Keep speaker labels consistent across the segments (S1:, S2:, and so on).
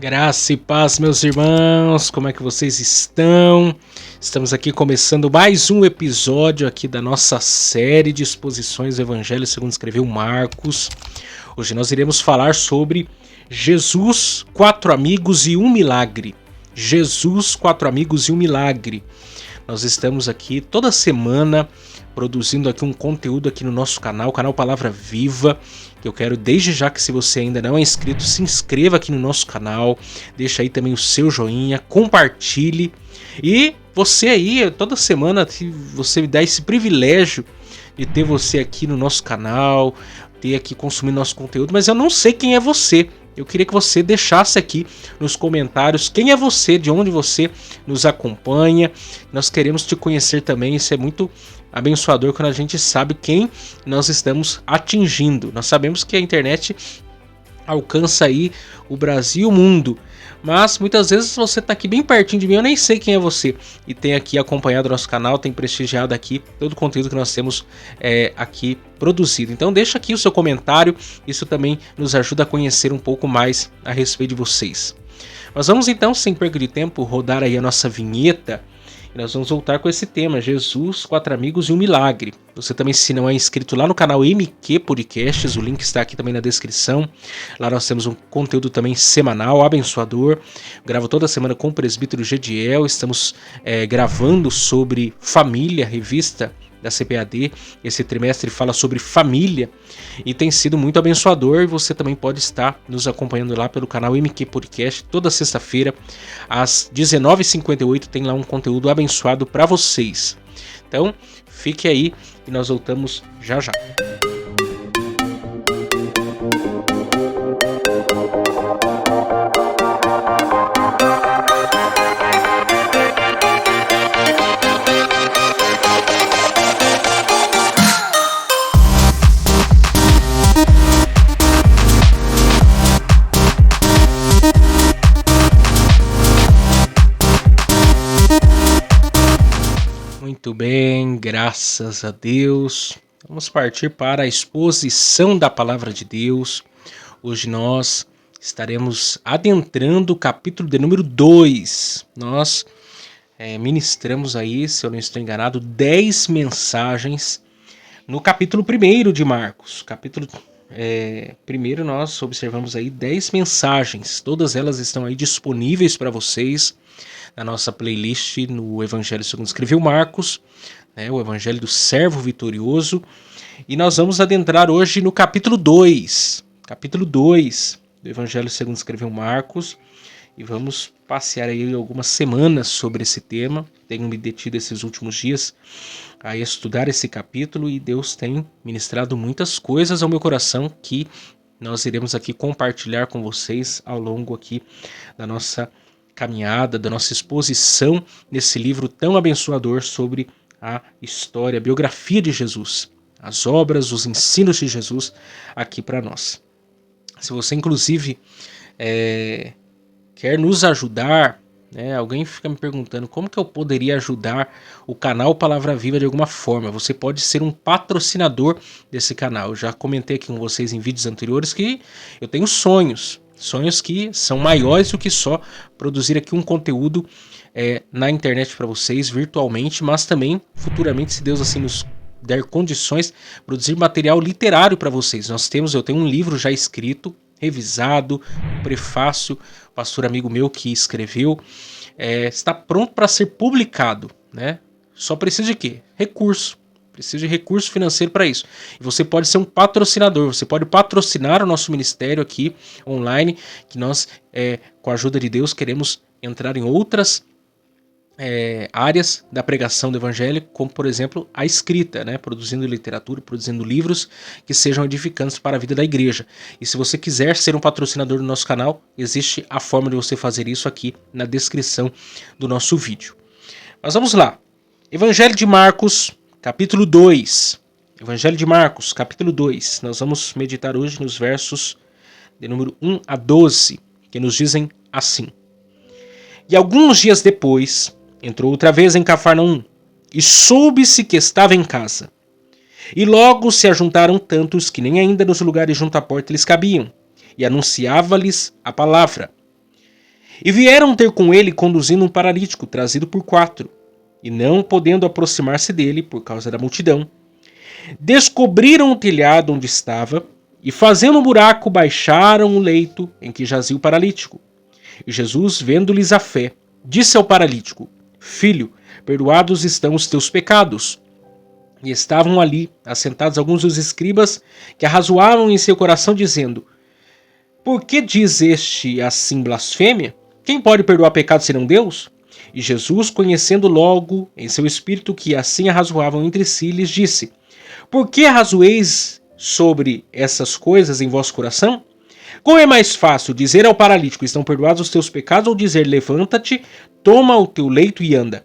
S1: Graça e paz, meus irmãos, como é que vocês estão? Estamos aqui começando mais um episódio aqui da nossa série de exposições do Evangelho segundo escreveu Marcos. Hoje nós iremos falar sobre Jesus, 4 amigos e um milagre. Jesus, 4 amigos e um milagre. Nós estamos aqui toda semana produzindo aqui um conteúdo aqui no nosso canal, o canal Palavra Viva. Eu quero desde já que, se você ainda não é inscrito, se inscreva aqui no nosso canal, deixa aí também o seu joinha, compartilhe. E você aí, toda semana, você me dá esse privilégio de ter você aqui no nosso canal, ter aqui consumindo nosso conteúdo, mas eu não sei quem é você. Eu queria que você deixasse aqui nos comentários quem é você, de onde você nos acompanha. Nós queremos te conhecer também, isso é muito abençoador quando a gente sabe quem nós estamos atingindo. Nós sabemos que a internet alcança aí o Brasil e o mundo, mas muitas vezes você está aqui bem pertinho de mim, eu nem sei quem é você, e tem aqui acompanhado o nosso canal, tem prestigiado aqui todo o conteúdo que nós temos aqui produzido. Então deixa aqui o seu comentário, isso também nos ajuda a conhecer um pouco mais a respeito de vocês. Mas vamos então, sem perda de tempo, rodar aí a nossa vinheta. E nós vamos voltar com esse tema, Jesus, 4 amigos e um milagre. Você também, se não é inscrito lá no canal MQ Podcasts, o link está aqui também na descrição. Lá nós temos um conteúdo também semanal, abençoador. Eu gravo toda semana com o presbítero Gediel. Estamos gravando sobre família, revista da CPAD. Esse trimestre fala sobre família e tem sido muito abençoador. Você também pode estar nos acompanhando lá pelo canal MQ Podcast. Toda sexta-feira às 19h58 tem lá um conteúdo abençoado para vocês. Então fique aí e nós voltamos já já. Muito bem, graças a Deus. Vamos partir para a exposição da Palavra de Deus. Hoje nós estaremos adentrando o capítulo de número 2. Nós ministramos aí, se eu não estou enganado, 10 mensagens no capítulo 1 de Marcos. Capítulo 1 nós observamos aí 10 mensagens. Todas elas estão aí disponíveis para vocês na nossa playlist no Evangelho segundo escreveu Marcos, o Evangelho do Servo Vitorioso. E nós vamos adentrar hoje no capítulo 2 do Evangelho segundo escreveu Marcos, e vamos passear aí algumas semanas sobre esse tema. Tenho me detido esses últimos dias a estudar esse capítulo e Deus tem ministrado muitas coisas ao meu coração que nós iremos aqui compartilhar com vocês ao longo aqui da nossa caminhada, da nossa exposição nesse livro tão abençoador sobre a história, a biografia de Jesus, as obras, os ensinos de Jesus aqui para nós. Se você inclusive quer nos ajudar, alguém fica me perguntando como que eu poderia ajudar o canal Palavra Viva de alguma forma. Você pode ser um patrocinador desse canal. Eu já comentei aqui com vocês em vídeos anteriores que eu tenho sonhos que são maiores do que só produzir aqui um conteúdo na internet para vocês, virtualmente, mas também futuramente, se Deus assim nos der condições, produzir material literário para vocês. Eu tenho um livro já escrito, revisado, um prefácio, pastor amigo meu que escreveu, está pronto para ser publicado, Só precisa de quê? Precisa de recurso financeiro para isso. E você pode ser um patrocinador, você pode patrocinar o nosso ministério aqui online, que nós, com a ajuda de Deus, queremos entrar em outras áreas da pregação do evangelho, como por exemplo a escrita, produzindo literatura, produzindo livros que sejam edificantes para a vida da igreja. E se você quiser ser um patrocinador do nosso canal, existe a forma de você fazer isso aqui na descrição do nosso vídeo. Mas vamos lá. Evangelho de Marcos, capítulo 2. Evangelho de Marcos, capítulo 2. Nós vamos meditar hoje nos versos de número 1 a 12, que nos dizem assim: E alguns dias depois, entrou outra vez em Cafarnaum, e soube-se que estava em casa. E logo se ajuntaram tantos que nem ainda nos lugares junto à porta lhes cabiam, e anunciava-lhes a palavra. E vieram ter com ele conduzindo um paralítico, trazido por 4, e não podendo aproximar-se dele por causa da multidão. Descobriram o telhado onde estava, e fazendo um buraco, baixaram o leito em que jazia o paralítico. E Jesus, vendo-lhes a fé, disse ao paralítico: Filho, perdoados estão os teus pecados. E estavam ali, assentados alguns dos escribas, que arrazoavam em seu coração, dizendo: Por que diz este assim blasfêmia? Quem pode perdoar pecados senão Deus? E Jesus, conhecendo logo em seu espírito que assim arrazoavam entre si, lhes disse: Por que arrazoeis sobre essas coisas em vosso coração? Qual é mais fácil, dizer ao paralítico: Estão perdoados os teus pecados, ou dizer: Levanta-te, toma o teu leito e anda?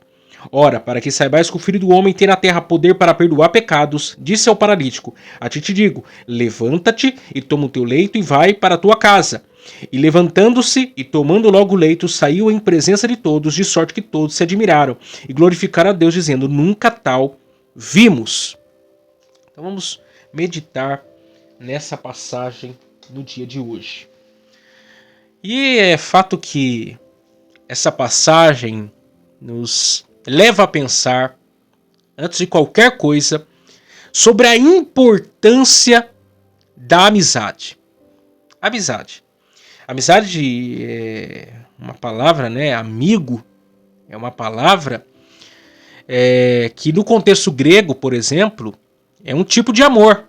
S1: Ora, para que saibais que o Filho do Homem tem na terra poder para perdoar pecados, disse ao paralítico: A ti te digo, levanta-te e toma o teu leito e vai para a tua casa. E levantando-se e tomando logo o leito, saiu em presença de todos, de sorte que todos se admiraram e glorificaram a Deus, dizendo: Nunca tal vimos. Então vamos meditar nessa passagem no dia de hoje. E é fato que essa passagem nos leva a pensar, antes de qualquer coisa, sobre a importância da amizade. Amizade. Amizade é uma palavra, né? Amigo é uma palavra que no contexto grego, por exemplo, é um tipo de amor,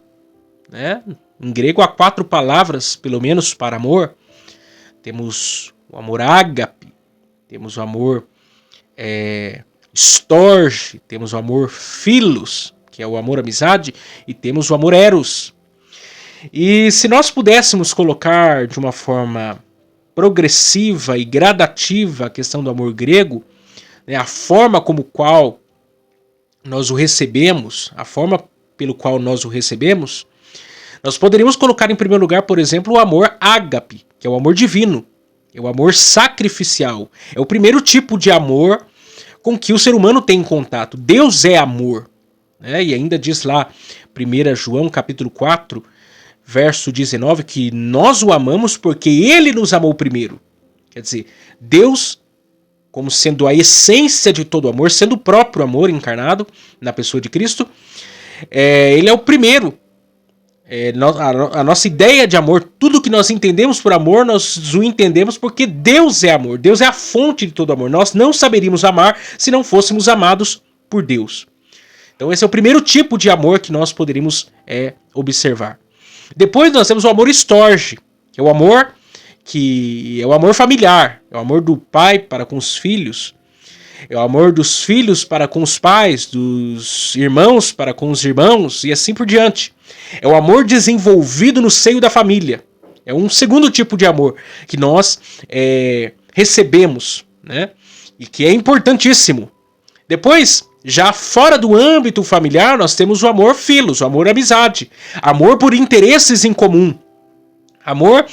S1: né? Em grego há 4 palavras, pelo menos, para amor. Temos o amor ágape, temos o amor storge, temos o amor philos, que é o amor amizade, e temos o amor eros. E se nós pudéssemos colocar de uma forma progressiva e gradativa a questão do amor grego, né, a forma como qual nós o recebemos, a forma pelo qual nós o recebemos, nós poderíamos colocar em primeiro lugar, por exemplo, o amor ágape, que é o amor divino, é o amor sacrificial, é o primeiro tipo de amor com que o ser humano tem contato. Deus é amor, né? E ainda diz lá, 1 João capítulo 4, verso 19, que nós o amamos porque ele nos amou primeiro. Quer dizer, Deus, como sendo a essência de todo amor, sendo o próprio amor encarnado na pessoa de Cristo, ele é o primeiro. A nossa ideia de amor, tudo que nós entendemos por amor, nós o entendemos porque Deus é amor. Deus é a fonte de todo amor. Nós não saberíamos amar se não fôssemos amados por Deus. Então esse é o primeiro tipo de amor que nós poderíamos observar. Depois nós temos o amor storge, que é o amor familiar, é o amor do pai para com os filhos, é o amor dos filhos para com os pais, dos irmãos para com os irmãos e assim por diante. É o amor desenvolvido no seio da família. É um segundo tipo de amor que nós recebemos, né? E que é importantíssimo. Depois, já fora do âmbito familiar, nós temos o amor philos, o amor amizade. Amor por interesses em comum. Amor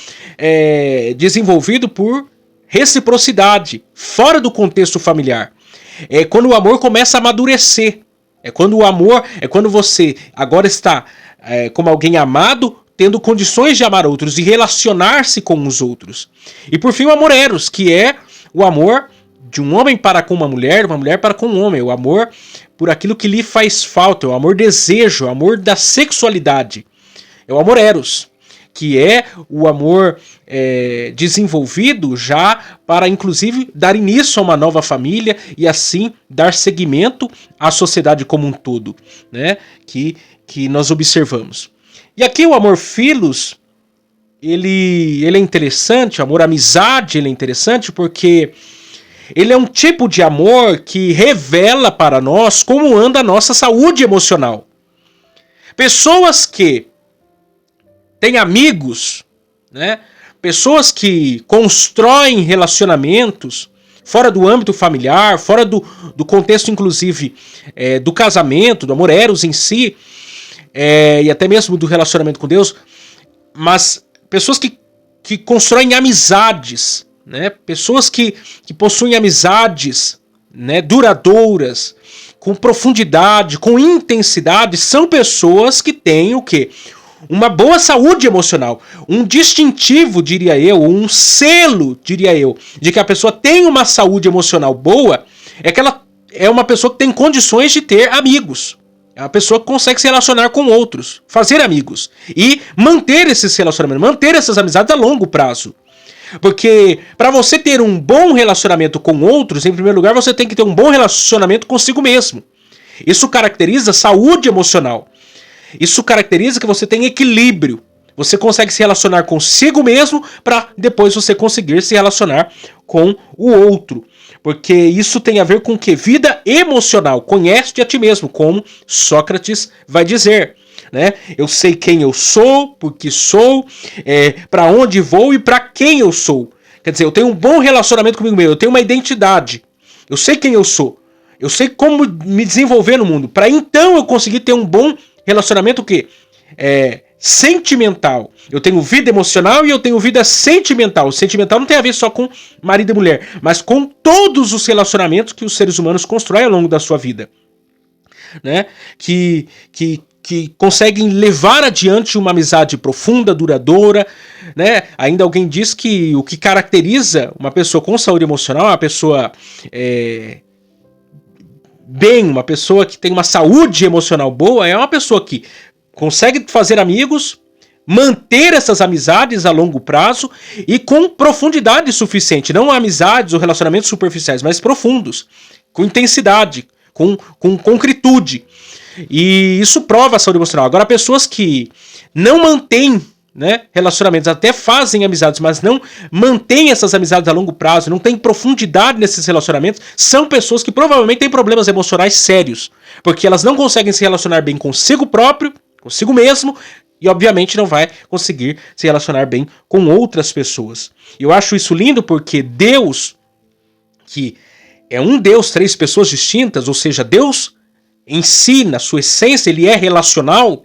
S1: desenvolvido por reciprocidade, fora do contexto familiar. É quando o amor começa a amadurecer. É quando o amor, quando você agora está como alguém amado, tendo condições de amar outros e relacionar-se com os outros. E por fim o amor eros, que é o amor de um homem para com uma mulher para com um homem. O amor por aquilo que lhe faz falta, o amor desejo, o amor da sexualidade. É o amor eros, que é o amor desenvolvido já para, inclusive, dar início a uma nova família e, assim, dar seguimento à sociedade como um todo, né? Que nós observamos. E aqui o amor philos, ele é interessante, o amor amizade ele é interessante porque ele é um tipo de amor que revela para nós como anda a nossa saúde emocional. Pessoas que têm amigos, né? Pessoas que constroem relacionamentos fora do âmbito familiar, fora do contexto, inclusive, do casamento, do amor eros em si, e até mesmo do relacionamento com Deus, mas pessoas que constroem amizades, né? Pessoas que possuem amizades, né, duradouras, com profundidade, com intensidade, são pessoas que têm o quê? uma boa saúde emocional, um distintivo, diria eu, um selo, diria eu, de que a pessoa tem uma saúde emocional boa, é que ela é uma pessoa que tem condições de ter amigos. É uma pessoa que consegue se relacionar com outros, fazer amigos e manter esses relacionamentos, manter essas amizades a longo prazo. Porque para você ter um bom relacionamento com outros, em primeiro lugar, você tem que ter um bom relacionamento consigo mesmo. Isso caracteriza saúde emocional. Isso caracteriza que você tem equilíbrio. Você consegue se relacionar consigo mesmo para depois você conseguir se relacionar com o outro. Porque isso tem a ver com o que? Vida emocional. Conhece-te a ti mesmo, como Sócrates vai dizer. Né? Eu sei quem eu sou, porque sou, para onde vou e para quem eu sou. Quer dizer, eu tenho um bom relacionamento comigo mesmo, eu tenho uma identidade. Eu sei quem eu sou. Eu sei como me desenvolver no mundo. Para então eu conseguir ter um bom relacionamento o quê? Sentimental. Eu tenho vida emocional e eu tenho vida sentimental. O sentimental não tem a ver só com marido e mulher, mas com todos os relacionamentos que os seres humanos constroem ao longo da sua vida. Né? Que conseguem levar adiante uma amizade profunda, duradoura, né? Ainda alguém diz que o que caracteriza uma pessoa com saúde emocional, uma pessoa bem, uma pessoa que tem uma saúde emocional boa, é uma pessoa que consegue fazer amigos, manter essas amizades a longo prazo e com profundidade suficiente, não amizades ou relacionamentos superficiais, mas profundos, com intensidade, com concretude. E isso prova a saúde emocional. Agora, pessoas que não mantêm, né, relacionamentos, até fazem amizades, mas não mantêm essas amizades a longo prazo, não têm profundidade nesses relacionamentos, são pessoas que provavelmente têm problemas emocionais sérios, porque elas não conseguem se relacionar bem consigo próprio, consigo mesmo, e obviamente não vai conseguir se relacionar bem com outras pessoas. Eu acho isso lindo porque Deus, que é um Deus, três pessoas distintas, ou seja, Deus em si, na sua essência, ele é relacional.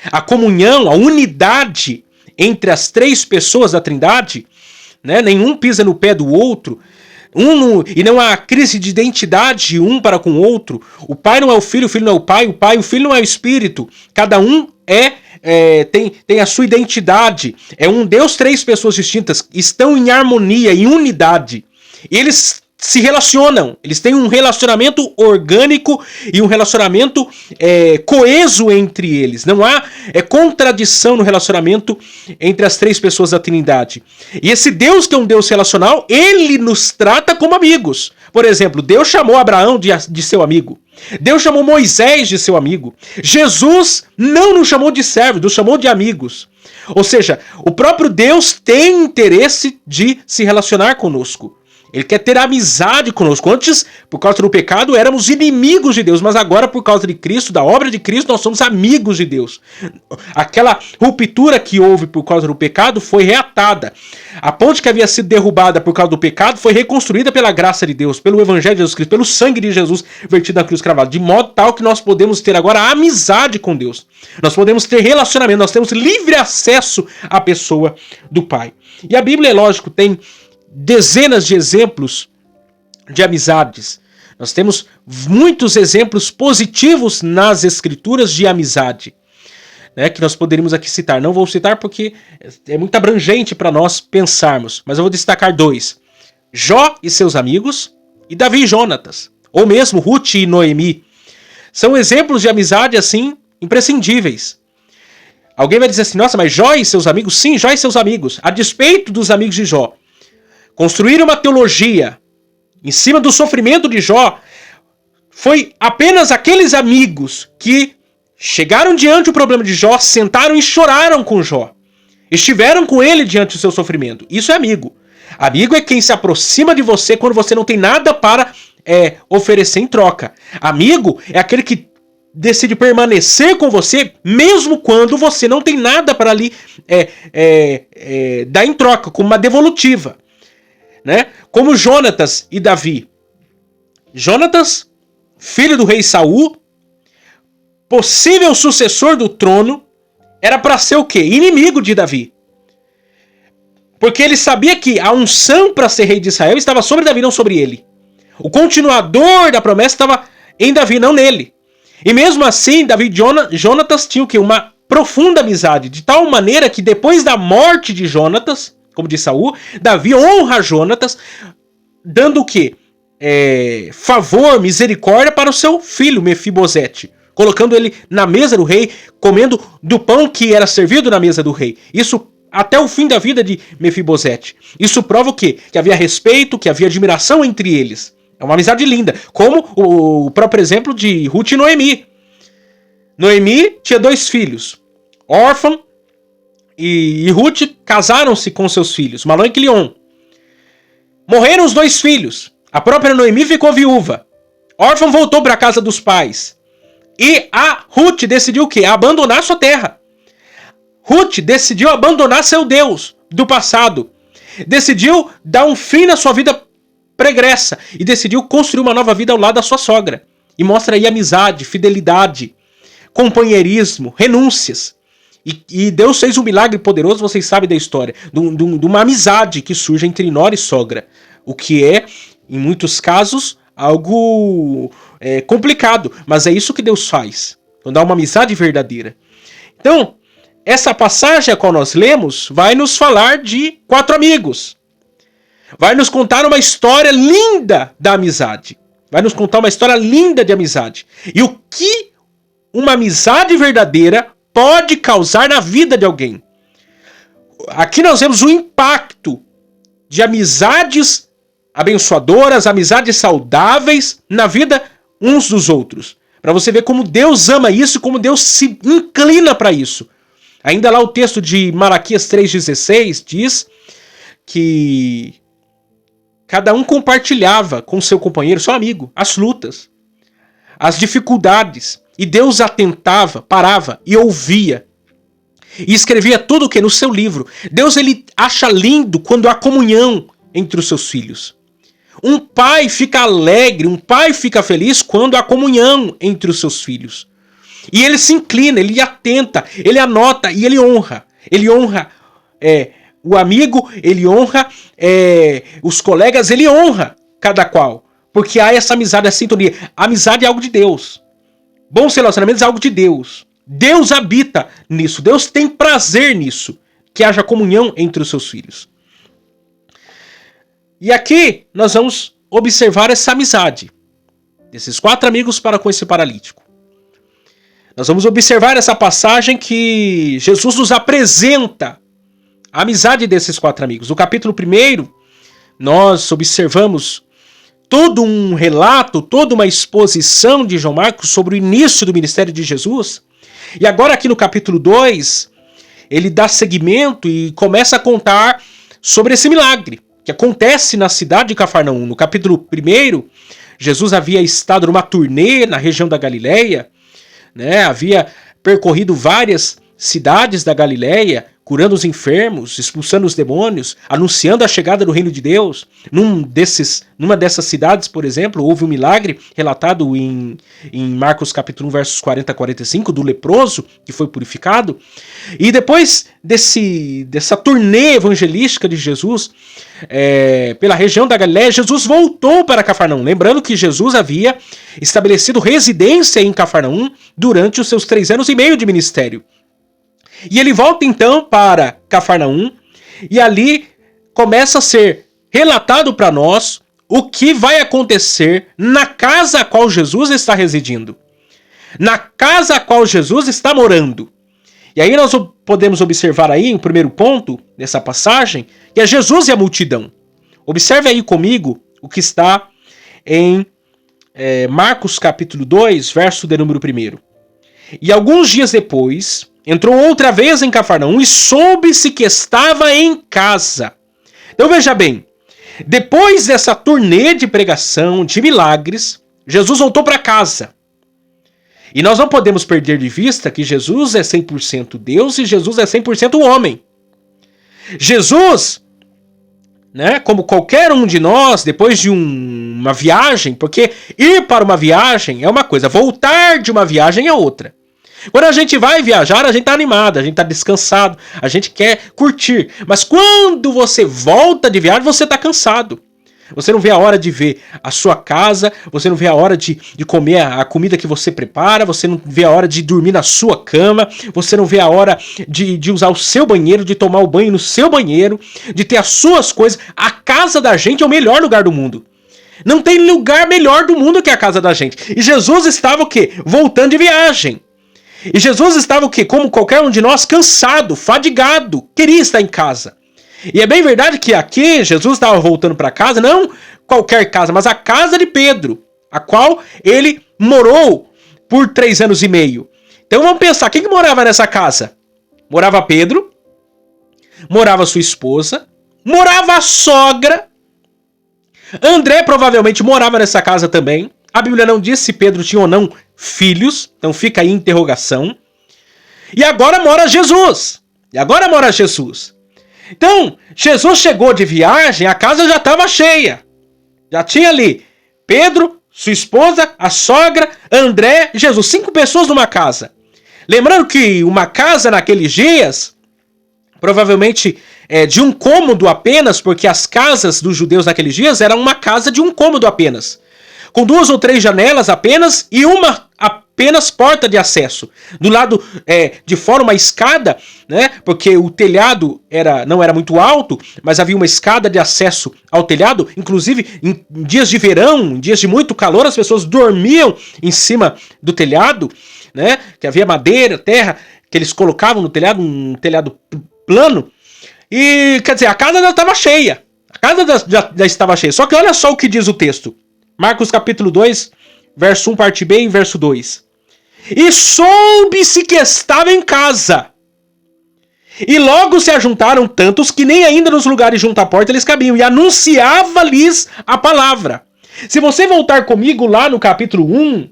S1: A comunhão, a unidade entre as três pessoas da Trindade, né? Nenhum pisa no pé do outro, e não há crise de identidade um para com o outro. O pai não é o filho não é o pai, o filho não é o espírito. Cada um tem a sua identidade. É um Deus, três pessoas distintas, estão em harmonia, em unidade. E eles se relacionam, eles têm um relacionamento orgânico e um relacionamento coeso entre eles. Não há contradição no relacionamento entre as três pessoas da Trindade. E esse Deus, que é um Deus relacional, ele nos trata como amigos. Por exemplo, Deus chamou Abraão de seu amigo. Deus chamou Moisés de seu amigo. Jesus não nos chamou de servos, nos chamou de amigos. Ou seja, o próprio Deus tem interesse de se relacionar conosco. Ele quer ter amizade conosco. Antes, por causa do pecado, éramos inimigos de Deus, mas agora, por causa de Cristo, da obra de Cristo, nós somos amigos de Deus. Aquela ruptura que houve por causa do pecado foi reatada. A ponte que havia sido derrubada por causa do pecado foi reconstruída pela graça de Deus, pelo Evangelho de Jesus Cristo, pelo sangue de Jesus vertido na cruz cravada, de modo tal que nós podemos ter agora amizade com Deus. Nós podemos ter relacionamento, nós temos livre acesso à pessoa do Pai. E a Bíblia, é lógico, tem dezenas de exemplos de amizades. Nós temos muitos exemplos positivos nas escrituras de amizade, né, que nós poderíamos aqui citar. Não vou citar porque é muito abrangente para nós pensarmos, mas eu vou destacar dois: Jó e seus amigos e Davi e Jonatas, ou mesmo Ruth e Noemi. São exemplos de amizade assim imprescindíveis. Alguém vai dizer assim: nossa, mas Jó e seus amigos? Sim, Jó e seus amigos, a despeito dos amigos de Jó construir uma teologia em cima do sofrimento de Jó, foi apenas aqueles amigos que chegaram diante do problema de Jó, sentaram e choraram com Jó. Estiveram com ele diante do seu sofrimento. Isso é amigo. Amigo é quem se aproxima de você quando você não tem nada para oferecer em troca. Amigo é aquele que decide permanecer com você mesmo quando você não tem nada para lhe dar em troca, como uma devolutiva. Né? Como Jonatas e Davi. Jonatas, filho do rei Saul, possível sucessor do trono, era para ser o quê? Inimigo de Davi. Porque ele sabia que a unção para ser rei de Israel estava sobre Davi, não sobre ele. O continuador da promessa estava em Davi, não nele. E mesmo assim, Davi e Jonatas tinham o quê? Uma profunda amizade, de tal maneira que depois da morte de Jonatas, como de Saul, Davi honra Jonatas, dando o quê? Favor, misericórdia para o seu filho Mefibosete, colocando ele na mesa do rei, comendo do pão que era servido na mesa do rei. Isso até o fim da vida de Mefibosete. Isso prova o quê? Que havia respeito, que havia admiração entre eles. É uma amizade linda, como o próprio exemplo de Ruth e Noemi. Noemi tinha 2 filhos, Órfã e Ruth casaram-se com seus filhos, Malom e Quilion. Morreram os 2 filhos. A própria Noemi ficou viúva. Órfã voltou para a casa dos pais. E a Ruth decidiu o quê? Abandonar sua terra. Ruth decidiu abandonar seu Deus do passado. Decidiu dar um fim na sua vida pregressa. E decidiu construir uma nova vida ao lado da sua sogra. E mostra aí amizade, fidelidade, companheirismo, renúncias. E Deus fez um milagre poderoso, vocês sabem da história, de uma amizade que surge entre nora e sogra. O que é, em muitos casos, algo complicado. Mas é isso que Deus faz. Então dá uma amizade verdadeira. Então, essa passagem a qual nós lemos vai nos falar de 4 amigos. Vai nos contar uma história linda da amizade. Vai nos contar uma história linda de amizade. E o que uma amizade verdadeira pode causar na vida de alguém. Aqui nós vemos o impacto de amizades abençoadoras, amizades saudáveis na vida uns dos outros. Para você ver como Deus ama isso, como Deus se inclina para isso. Ainda lá o texto de Malaquias 3,16 diz que cada um compartilhava com seu companheiro, seu amigo, as lutas, as dificuldades. E Deus atentava, parava e ouvia. E escrevia tudo o que? No seu livro. Deus ele acha lindo quando há comunhão entre os seus filhos. Um pai fica alegre, um pai fica feliz quando há comunhão entre os seus filhos. E ele se inclina, ele atenta, ele anota e ele honra. Ele honra o amigo, ele honra os colegas, ele honra cada qual. Porque há essa amizade, essa sintonia. A amizade é algo de Deus. Bons relacionamentos é algo de Deus. Deus habita nisso. Deus tem prazer nisso. Que haja comunhão entre os seus filhos. E aqui nós vamos observar essa amizade desses 4 amigos para com esse paralítico. Nós vamos observar essa passagem que Jesus nos apresenta a amizade desses 4 amigos. No capítulo 1, nós observamos todo um relato, toda uma exposição de João Marcos sobre o início do ministério de Jesus. E agora aqui no capítulo 2, ele dá seguimento e começa a contar sobre esse milagre que acontece na cidade de Cafarnaum. No capítulo 1, Jesus havia estado numa turnê na região da Galileia, né? Havia percorrido várias cidades da Galileia, curando os enfermos, expulsando os demônios, anunciando a chegada do reino de Deus. Numa dessas cidades, por exemplo, houve um milagre relatado em Marcos capítulo 1, versos 40 a 45, do leproso que foi purificado. E depois dessa turnê evangelística de Jesus pela região da Galileia, Jesus voltou para Cafarnaum. Lembrando que Jesus havia estabelecido residência em Cafarnaum durante os seus 3 anos e meio de ministério. E ele volta então para Cafarnaum e ali começa a ser relatado para nós o que vai acontecer na casa a qual Jesus está residindo, na casa a qual Jesus está morando. E aí nós podemos observar aí, em primeiro ponto dessa passagem, que é Jesus e a multidão. Observe aí comigo o que está em Marcos capítulo 2, verso de número 1. E alguns dias depois, entrou outra vez em Cafarnaum e soube-se que estava em casa. Então veja bem, depois dessa turnê de pregação, de milagres, Jesus voltou para casa. E nós não podemos perder de vista que Jesus é 100% Deus e Jesus é 100% homem. Jesus, né, como qualquer um de nós, depois de uma viagem, porque ir para uma viagem é uma coisa, voltar de uma viagem é outra. Quando a gente vai viajar, a gente tá animado, a gente tá descansado, a gente quer curtir. Mas quando você volta de viagem, você tá cansado. Você não vê a hora de ver a sua casa, você não vê a hora de comer a comida que você prepara, você não vê a hora de dormir na sua cama, você não vê a hora de usar o seu banheiro, de tomar o banho no seu banheiro, de ter as suas coisas. A casa da gente é o melhor lugar do mundo. Não tem lugar melhor do mundo que a casa da gente. E Jesus estava o quê? Voltando de viagem. E Jesus estava o quê? Como qualquer um de nós, cansado, fadigado, queria estar em casa. E é bem verdade que aqui Jesus estava voltando para casa, não qualquer casa, mas a casa de Pedro, a qual ele morou por 3 anos e meio. Então vamos pensar, quem que morava nessa casa? Morava Pedro, morava sua esposa, morava a sogra, André provavelmente morava nessa casa também. A Bíblia não diz se Pedro tinha ou não filhos, então fica aí a interrogação. E agora mora Jesus. Então, Jesus chegou de viagem, a casa já estava cheia. Já tinha ali Pedro, sua esposa, a sogra, André, Jesus. 5 pessoas numa casa. Lembrando que uma casa naqueles dias, provavelmente de um cômodo apenas, porque as casas dos judeus naqueles dias eram uma casa de um cômodo apenas. Com 2 ou 3 janelas apenas e uma apenas porta de acesso. Do lado de fora uma escada, né? Porque o telhado não era muito alto, mas havia uma escada de acesso ao telhado. Inclusive, em dias de verão, em dias de muito calor, as pessoas dormiam em cima do telhado, né? Que havia madeira, terra, que eles colocavam no telhado, um telhado plano. E, quer dizer, a casa já estava cheia. A casa já estava cheia. Só que olha só o que diz o texto. Marcos capítulo 2, verso 1, parte B e verso 2. E soube-se que estava em casa. E logo se ajuntaram tantos que nem ainda nos lugares junto à porta eles cabiam. E anunciava-lhes a palavra. Se você voltar comigo lá no capítulo 1,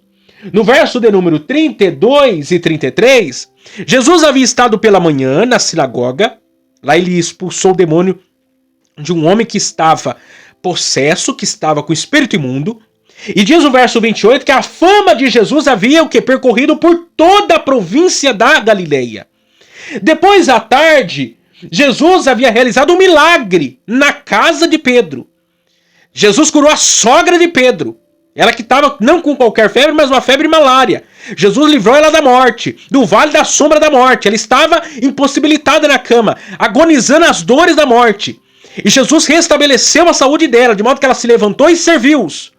S1: no verso de número 32 e 33, Jesus havia estado pela manhã na sinagoga. Lá ele expulsou o demônio de um homem que estava possesso, que estava com espírito imundo. E diz o verso 28 que a fama de Jesus havia o que? Percorrido por toda a província da Galileia. Depois à tarde, Jesus havia realizado um milagre na casa de Pedro. Jesus curou a sogra de Pedro. Ela que estava não com qualquer febre, mas uma febre malária. Jesus livrou ela da morte, do vale da sombra da morte. Ela estava impossibilitada na cama, agonizando as dores da morte. E Jesus restabeleceu a saúde dela, de modo que ela se levantou e serviu-os.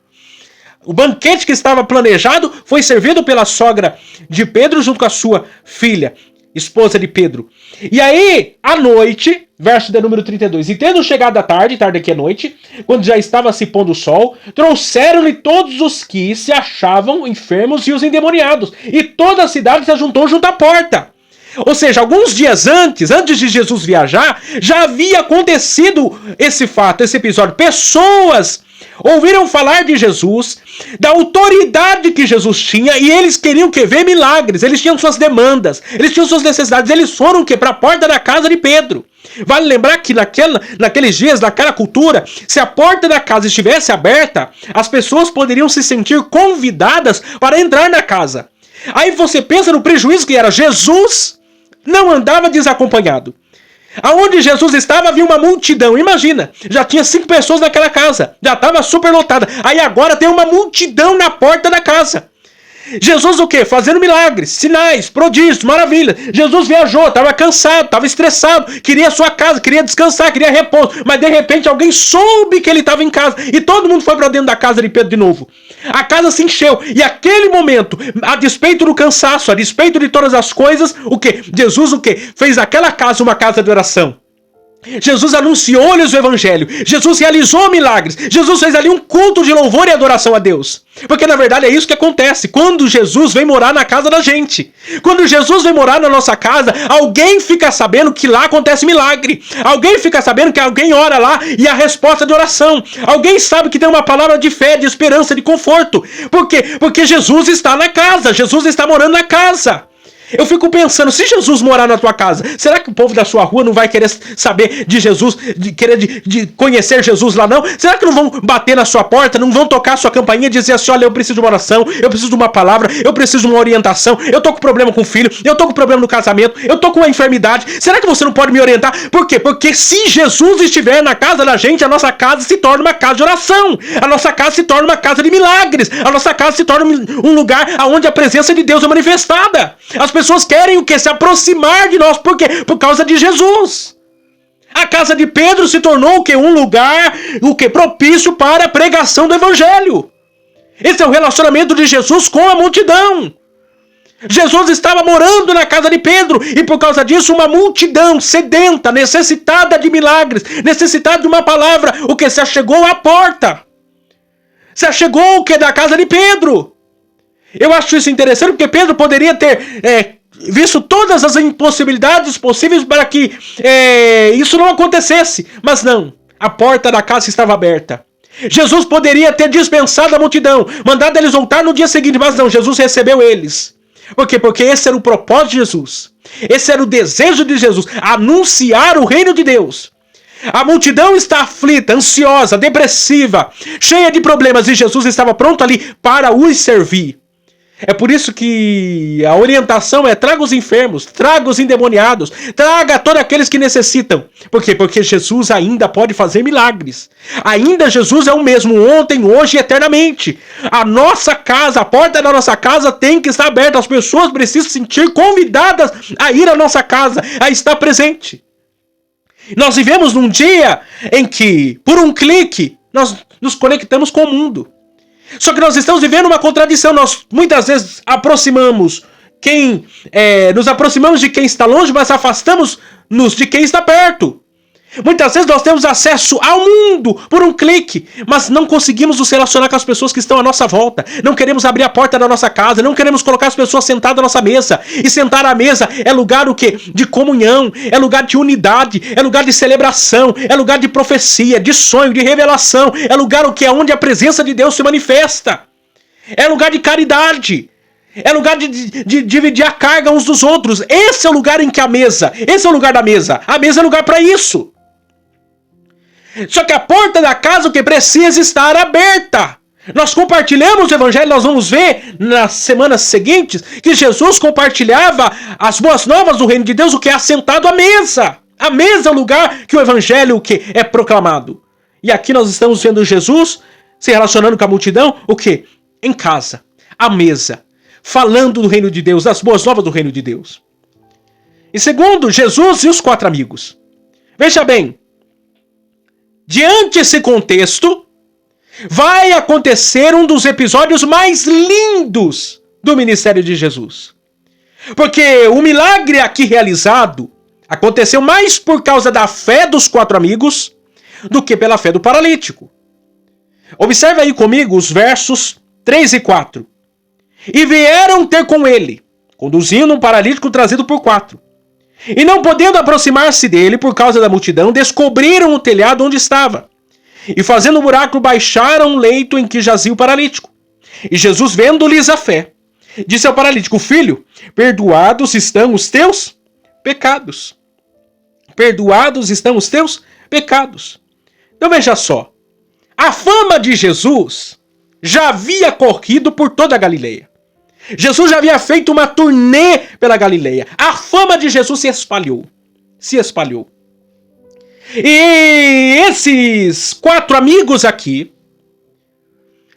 S1: O banquete que estava planejado foi servido pela sogra de Pedro junto com a sua filha, esposa de Pedro. E aí, à noite, verso de número 32, e tendo chegado a tarde aqui à noite, quando já estava se pondo o sol, trouxeram-lhe todos os que se achavam enfermos e os endemoniados, e toda a cidade se ajuntou junto à porta. Ou seja, alguns dias antes de Jesus viajar, já havia acontecido esse fato, esse episódio. Pessoas ouviram falar de Jesus, da autoridade que Jesus tinha, e eles queriam ver milagres. Eles tinham suas demandas, eles tinham suas necessidades. Eles foram para a porta da casa de Pedro. Vale lembrar que naqueles dias, naquela cultura, se a porta da casa estivesse aberta, as pessoas poderiam se sentir convidadas para entrar na casa. Aí você pensa no prejuízo que era. Jesus não andava desacompanhado. Aonde Jesus estava havia uma multidão. Imagina, já tinha 5 pessoas naquela casa, já estava super lotada. Aí agora tem uma multidão na porta da casa. Jesus o quê? Fazendo milagres, sinais, prodígios, maravilhas. Jesus viajou, estava cansado, estava estressado, queria sua casa, queria descansar, queria repouso. Mas de repente alguém soube que ele estava em casa e todo mundo foi para dentro da casa de Pedro de novo. A casa se encheu e aquele momento, a despeito do cansaço, a despeito de todas as coisas, o quê? Jesus o quê? Fez aquela casa uma casa de oração. Jesus anunciou-lhes o evangelho. Jesus realizou milagres. Jesus fez ali um culto de louvor e adoração a Deus. Porque na verdade é isso que acontece quando Jesus vem morar na casa da gente. Quando Jesus vem morar na nossa casa, alguém fica sabendo que lá acontece milagre. Alguém fica sabendo que alguém ora lá e a resposta de oração. Alguém sabe que tem uma palavra de fé, de esperança, de conforto. Por quê? Porque Jesus está na casa. Jesus está morando na casa. Eu fico pensando, se Jesus morar na tua casa, será que o povo da sua rua não vai querer saber de Jesus, de conhecer Jesus lá não? Será que não vão bater na sua porta, não vão tocar a sua campainha e dizer assim, olha, eu preciso de uma oração, eu preciso de uma palavra, eu preciso de uma orientação, eu tô com problema com o filho, eu tô com problema no casamento, eu tô com uma enfermidade, será que você não pode me orientar? Por quê? Porque se Jesus estiver na casa da gente, a nossa casa se torna uma casa de oração, a nossa casa se torna uma casa de milagres, a nossa casa se torna um lugar onde a presença de Deus é manifestada. As pessoas querem o que? Se aproximar de nós. Por quê? Por causa de Jesus. A casa de Pedro se tornou o que? Um lugar propício para a pregação do evangelho. Esse é o relacionamento de Jesus com a multidão. Jesus estava morando na casa de Pedro e por causa disso uma multidão sedenta, necessitada de milagres, necessitada de uma palavra, o que? Se achegou à porta. Se achegou o que? Da casa de Pedro. Eu acho isso interessante porque Pedro poderia ter visto todas as impossibilidades possíveis para que isso não acontecesse. Mas não, a porta da casa estava aberta. Jesus poderia ter dispensado a multidão, mandado eles voltar no dia seguinte, mas não, Jesus recebeu eles. Por quê? Porque esse era o propósito de Jesus. Esse era o desejo de Jesus, anunciar o reino de Deus. A multidão está aflita, ansiosa, depressiva, cheia de problemas e Jesus estava pronto ali para os servir. É por isso que a orientação é traga os enfermos, traga os endemoniados, traga todos aqueles que necessitam. Por quê? Porque Jesus ainda pode fazer milagres. Ainda Jesus é o mesmo ontem, hoje e eternamente. A nossa casa, a porta da nossa casa tem que estar aberta. As pessoas precisam se sentir convidadas a ir à nossa casa, a estar presente. Nós vivemos num dia em que, por um clique, nós nos conectamos com o mundo. Só que nós estamos vivendo uma contradição. Nós muitas vezes nos aproximamos de quem está longe, mas afastamos-nos de quem está perto. Muitas vezes nós temos acesso ao mundo por um clique, mas não conseguimos nos relacionar com as pessoas que estão à nossa volta. Não queremos abrir a porta da nossa casa, não queremos colocar as pessoas sentadas à nossa mesa. E sentar à mesa é lugar o quê? De comunhão, é lugar de unidade, é lugar de celebração, é lugar de profecia, de sonho, de revelação, é lugar o quê? Onde a presença de Deus se manifesta. É lugar de caridade. É lugar de dividir a carga uns dos outros. Esse é o lugar em que esse é o lugar da mesa. A mesa é lugar para isso. Só que a porta da casa o que precisa estar aberta. Nós compartilhamos o evangelho, nós vamos ver nas semanas seguintes que Jesus compartilhava as boas novas do reino de Deus, o que é assentado à mesa. A mesa é o lugar que o evangelho que é proclamado. E aqui nós estamos vendo Jesus se relacionando com a multidão, o que? Em casa, à mesa, falando do reino de Deus, das boas novas do reino de Deus. E segundo, Jesus e os 4 amigos. Veja bem, diante desse contexto, vai acontecer um dos episódios mais lindos do ministério de Jesus. Porque o milagre aqui realizado aconteceu mais por causa da fé dos 4 amigos do que pela fé do paralítico. Observe aí comigo os versos 3 e 4. E vieram ter com ele, conduzindo um paralítico trazido por 4. E não podendo aproximar-se dele por causa da multidão, descobriram o telhado onde estava. E fazendo um buraco, baixaram o leito em que jazia o paralítico. E Jesus, vendo-lhes a fé, disse ao paralítico: Filho, perdoados estão os teus pecados. Perdoados estão os teus pecados. Então veja só. A fama de Jesus já havia corrido por toda a Galileia. Jesus já havia feito uma turnê pela Galileia. A fama de Jesus se espalhou. Se espalhou. E esses 4 amigos aqui,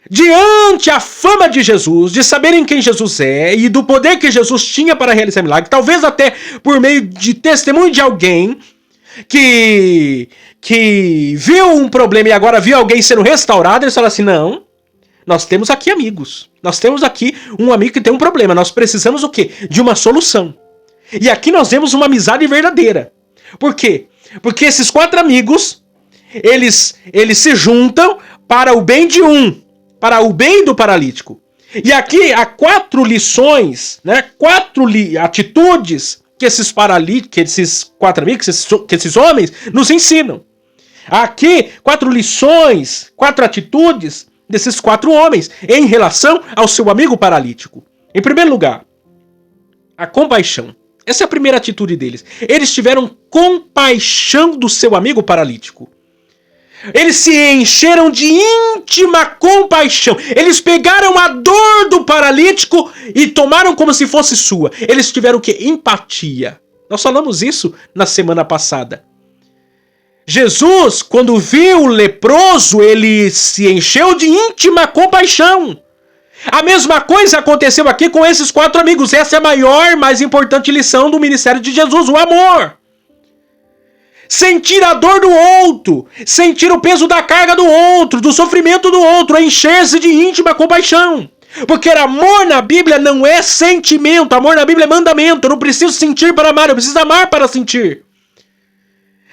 S1: diante a fama de Jesus, de saberem quem Jesus é e do poder que Jesus tinha para realizar milagres, talvez até por meio de testemunho de alguém que viu um problema e agora viu alguém sendo restaurado, eles falam assim, não, nós temos aqui amigos. Nós temos aqui um amigo que tem um problema. Nós precisamos o quê? De uma solução. E aqui nós vemos uma amizade verdadeira. Por quê? Porque esses 4 amigos, eles se juntam para o bem de um, para o bem do paralítico. E aqui há 4 lições, né? 4 atitudes que esses paralíticos, que esses 4 amigos, que esses homens nos ensinam. Aqui 4 lições, 4 atitudes desses 4 homens em relação ao seu amigo paralítico. Em primeiro lugar, A compaixão. Essa é a primeira atitude deles. Eles tiveram compaixão do seu amigo paralítico. Eles se encheram de íntima compaixão. Eles pegaram a dor do paralítico e tomaram como se fosse sua. Eles tiveram o quê? Empatia. Nós falamos isso na semana passada. Jesus, quando viu o leproso, ele se encheu de íntima compaixão. A mesma coisa aconteceu aqui com esses 4 amigos. Essa é a maior, mais importante lição do ministério de Jesus, o amor. Sentir a dor do outro, sentir o peso da carga do outro, do sofrimento do outro, encher-se de íntima compaixão. Porque amor na Bíblia não é sentimento, amor na Bíblia é mandamento. Eu não preciso sentir para amar, eu preciso amar para sentir.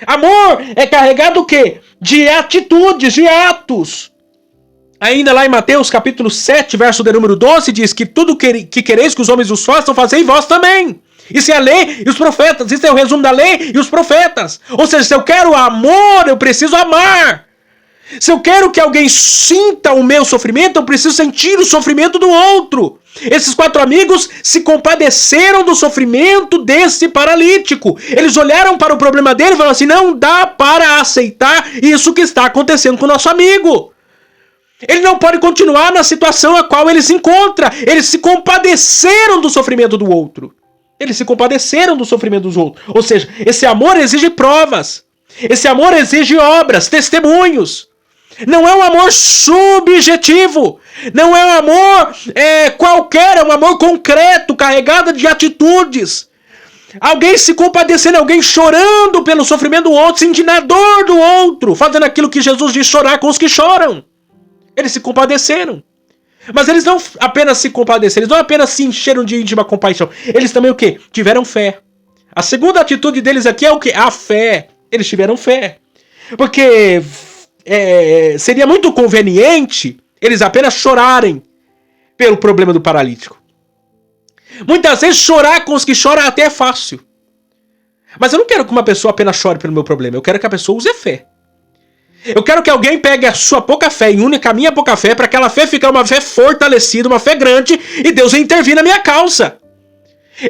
S1: Amor é carregado o quê? De atitudes, de atos. Ainda lá em Mateus capítulo 7, verso de número 12, diz que tudo que quereis que os homens os façam, fazei vós também. Isso é a lei e os profetas. Isso é o resumo da lei e os profetas. Ou seja, se eu quero amor, eu preciso amar. Se eu quero que alguém sinta o meu sofrimento, eu preciso sentir o sofrimento do outro. Esses 4 amigos se compadeceram do sofrimento desse paralítico. Eles olharam para o problema dele e falaram assim, não dá para aceitar isso que está acontecendo com o nosso amigo. Ele não pode continuar na situação a qual ele se encontra. Eles se compadeceram do sofrimento do outro. Eles se compadeceram do sofrimento dos outros. Ou seja, esse amor exige provas. Esse amor exige obras, testemunhos. Não é um amor subjetivo. Não é um amor qualquer. É um amor concreto, carregado de atitudes. Alguém se compadecendo, alguém chorando pelo sofrimento do outro, sentindo a dor do outro, fazendo aquilo que Jesus diz, chorar com os que choram. Eles se compadeceram. Mas eles não apenas se compadeceram, eles não apenas se encheram de íntima compaixão. Eles também o quê? Tiveram fé. A segunda atitude deles aqui é o quê? A fé. Eles tiveram fé. Porque seria muito conveniente eles apenas chorarem pelo problema do paralítico. Muitas vezes chorar com os que choram até é fácil. Mas eu não quero que uma pessoa apenas chore pelo meu problema. Eu quero que a pessoa use fé. Eu quero que alguém pegue a sua pouca fé e une com a minha pouca fé para aquela fé ficar uma fé fortalecida, uma fé grande e Deus intervir na minha causa.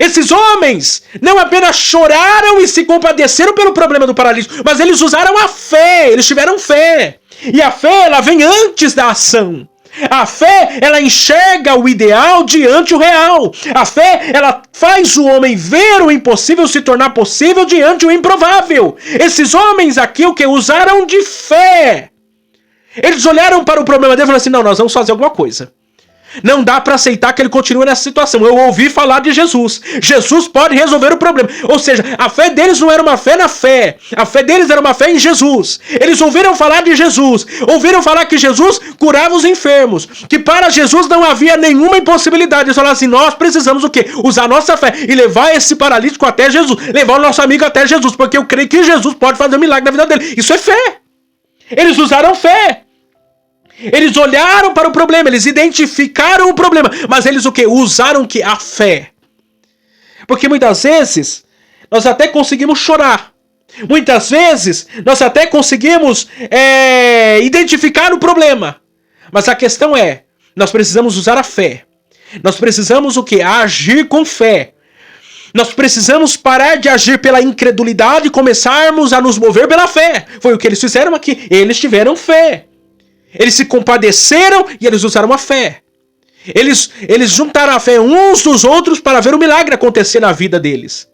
S1: Esses homens não apenas choraram e se compadeceram pelo problema do paralítico, mas eles usaram a fé, eles tiveram fé. E a fé, ela vem antes da ação. A fé, ela enxerga o ideal diante o real. A fé, ela faz o homem ver o impossível se tornar possível diante o improvável. Esses homens aqui, o que? Usaram de fé. Eles olharam para o problema dele e falaram assim, não, nós vamos fazer alguma coisa. Não dá para aceitar que ele continue nessa situação. Eu ouvi falar de Jesus. Jesus pode resolver o problema. Ou seja, a fé deles não era uma fé na fé. A fé deles era uma fé em Jesus. Eles ouviram falar de Jesus. Ouviram falar que Jesus curava os enfermos. Que para Jesus não havia nenhuma impossibilidade. Eles falaram assim, nós precisamos o quê? Usar nossa fé e levar esse paralítico até Jesus. Levar o nosso amigo até Jesus. Porque eu creio que Jesus pode fazer um milagre na vida dele. Isso é fé. Eles usaram fé. Eles olharam para o problema, eles identificaram o problema, mas eles o quê? Usaram o quê? A fé. Porque muitas vezes nós até conseguimos chorar. Muitas vezes nós até conseguimos identificar o problema. Mas a questão é, nós precisamos usar a fé. Nós precisamos o quê? Agir com fé. Nós precisamos parar de agir pela incredulidade e começarmos a nos mover pela fé. Foi o que eles fizeram aqui. Eles tiveram fé. Eles se compadeceram e eles usaram a fé. Eles juntaram a fé uns dos outros para ver o milagre acontecer na vida deles.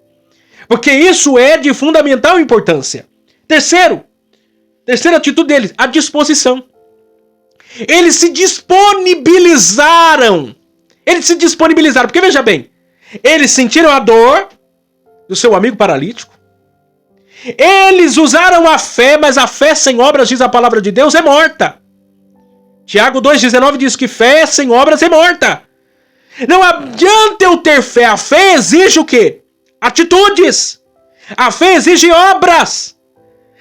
S1: Porque isso é de fundamental importância. Terceira atitude deles, a disposição. Eles se disponibilizaram. Porque veja bem, eles sentiram a dor do seu amigo paralítico. Eles usaram a fé, mas a fé sem obras, diz a palavra de Deus, é morta. Tiago 2,19 diz que fé sem obras é morta. Não adianta eu ter fé. A fé exige o quê? Atitudes. A fé exige obras.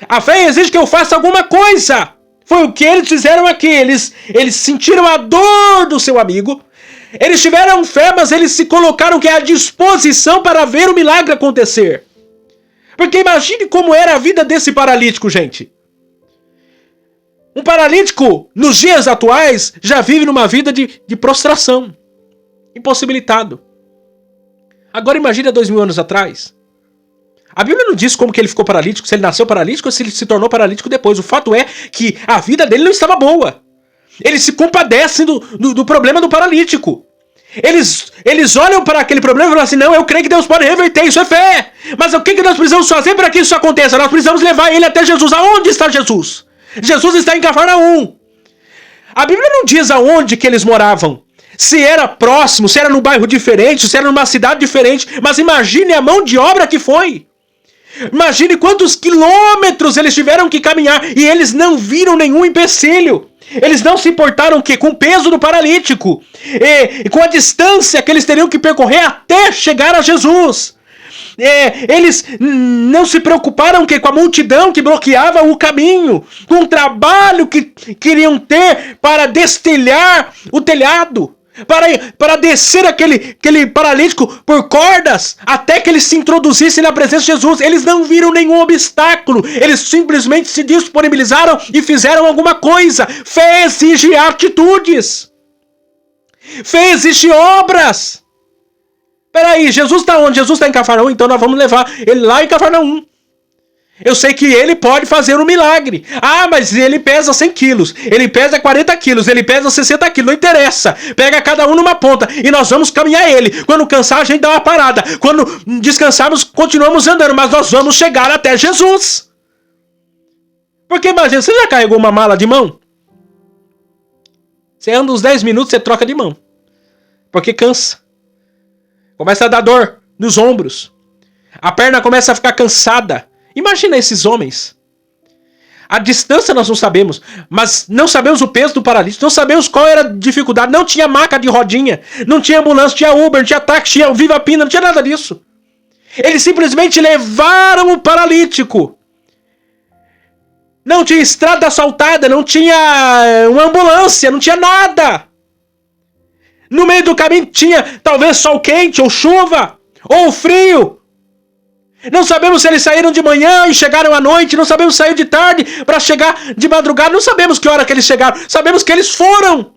S1: A fé exige que eu faça alguma coisa. Foi o que eles fizeram aqui. Eles sentiram a dor do seu amigo. Eles tiveram fé, mas eles se colocaram à disposição para ver o milagre acontecer. Porque imagine como era a vida desse paralítico, gente. Um paralítico, nos dias atuais, já vive numa vida de prostração. Impossibilitado. Agora imagine 2000 anos atrás. A Bíblia não diz como que ele ficou paralítico, se ele nasceu paralítico ou se ele se tornou paralítico depois. O fato é que a vida dele não estava boa. Eles se compadecem do problema do paralítico. Eles olham para aquele problema e falam assim, não, eu creio que Deus pode reverter, isso é fé. Mas o que nós precisamos fazer para que isso aconteça? Nós precisamos levar ele até Jesus. Aonde está Jesus? Jesus está em Cafarnaum. A Bíblia não diz aonde que eles moravam. Se era próximo, se era num bairro diferente, se era numa cidade diferente. Mas imagine a mão de obra que foi. Imagine quantos quilômetros eles tiveram que caminhar e eles não viram nenhum empecilho. Eles não se importaram com o peso do paralítico e com a distância que eles teriam que percorrer até chegar a Jesus. Eles não se preocuparam com a multidão que bloqueava o caminho, com o trabalho que queriam ter para destelhar o telhado. Para descer aquele paralítico por cordas até que ele se introduzisse na presença de Jesus. Eles não viram nenhum obstáculo. Eles simplesmente se disponibilizaram e fizeram alguma coisa. Fé exige atitudes. Fé exige obras. Peraí, Jesus está onde? Jesus está em Cafarnaum, então nós vamos levar ele lá em Cafarnaum. Eu sei que ele pode fazer um milagre. Ah, mas ele pesa 100 quilos, ele pesa 40 quilos, ele pesa 60 quilos, não interessa. Pega cada um numa ponta e nós vamos caminhar ele. Quando cansar, a gente dá uma parada. Quando descansarmos, continuamos andando, mas nós vamos chegar até Jesus. Porque imagina, você já carregou uma mala de mão? Você anda uns 10 minutos, você troca de mão. Porque cansa. Começa a dar dor nos ombros. A perna começa a ficar cansada. Imagina esses homens. A distância nós não sabemos, mas não sabemos o peso do paralítico, não sabemos qual era a dificuldade, não tinha maca de rodinha, não tinha ambulância, tinha Uber, não tinha táxi, tinha Viva Pina, não tinha nada disso. Eles simplesmente levaram o paralítico. Não tinha estrada asfaltada, não tinha uma ambulância, não tinha nada. No meio do caminho tinha talvez sol quente, ou chuva, ou frio. Não sabemos se eles saíram de manhã e chegaram à noite. Não sabemos se saíram de tarde para chegar de madrugada. Não sabemos que hora que eles chegaram. Sabemos que eles foram.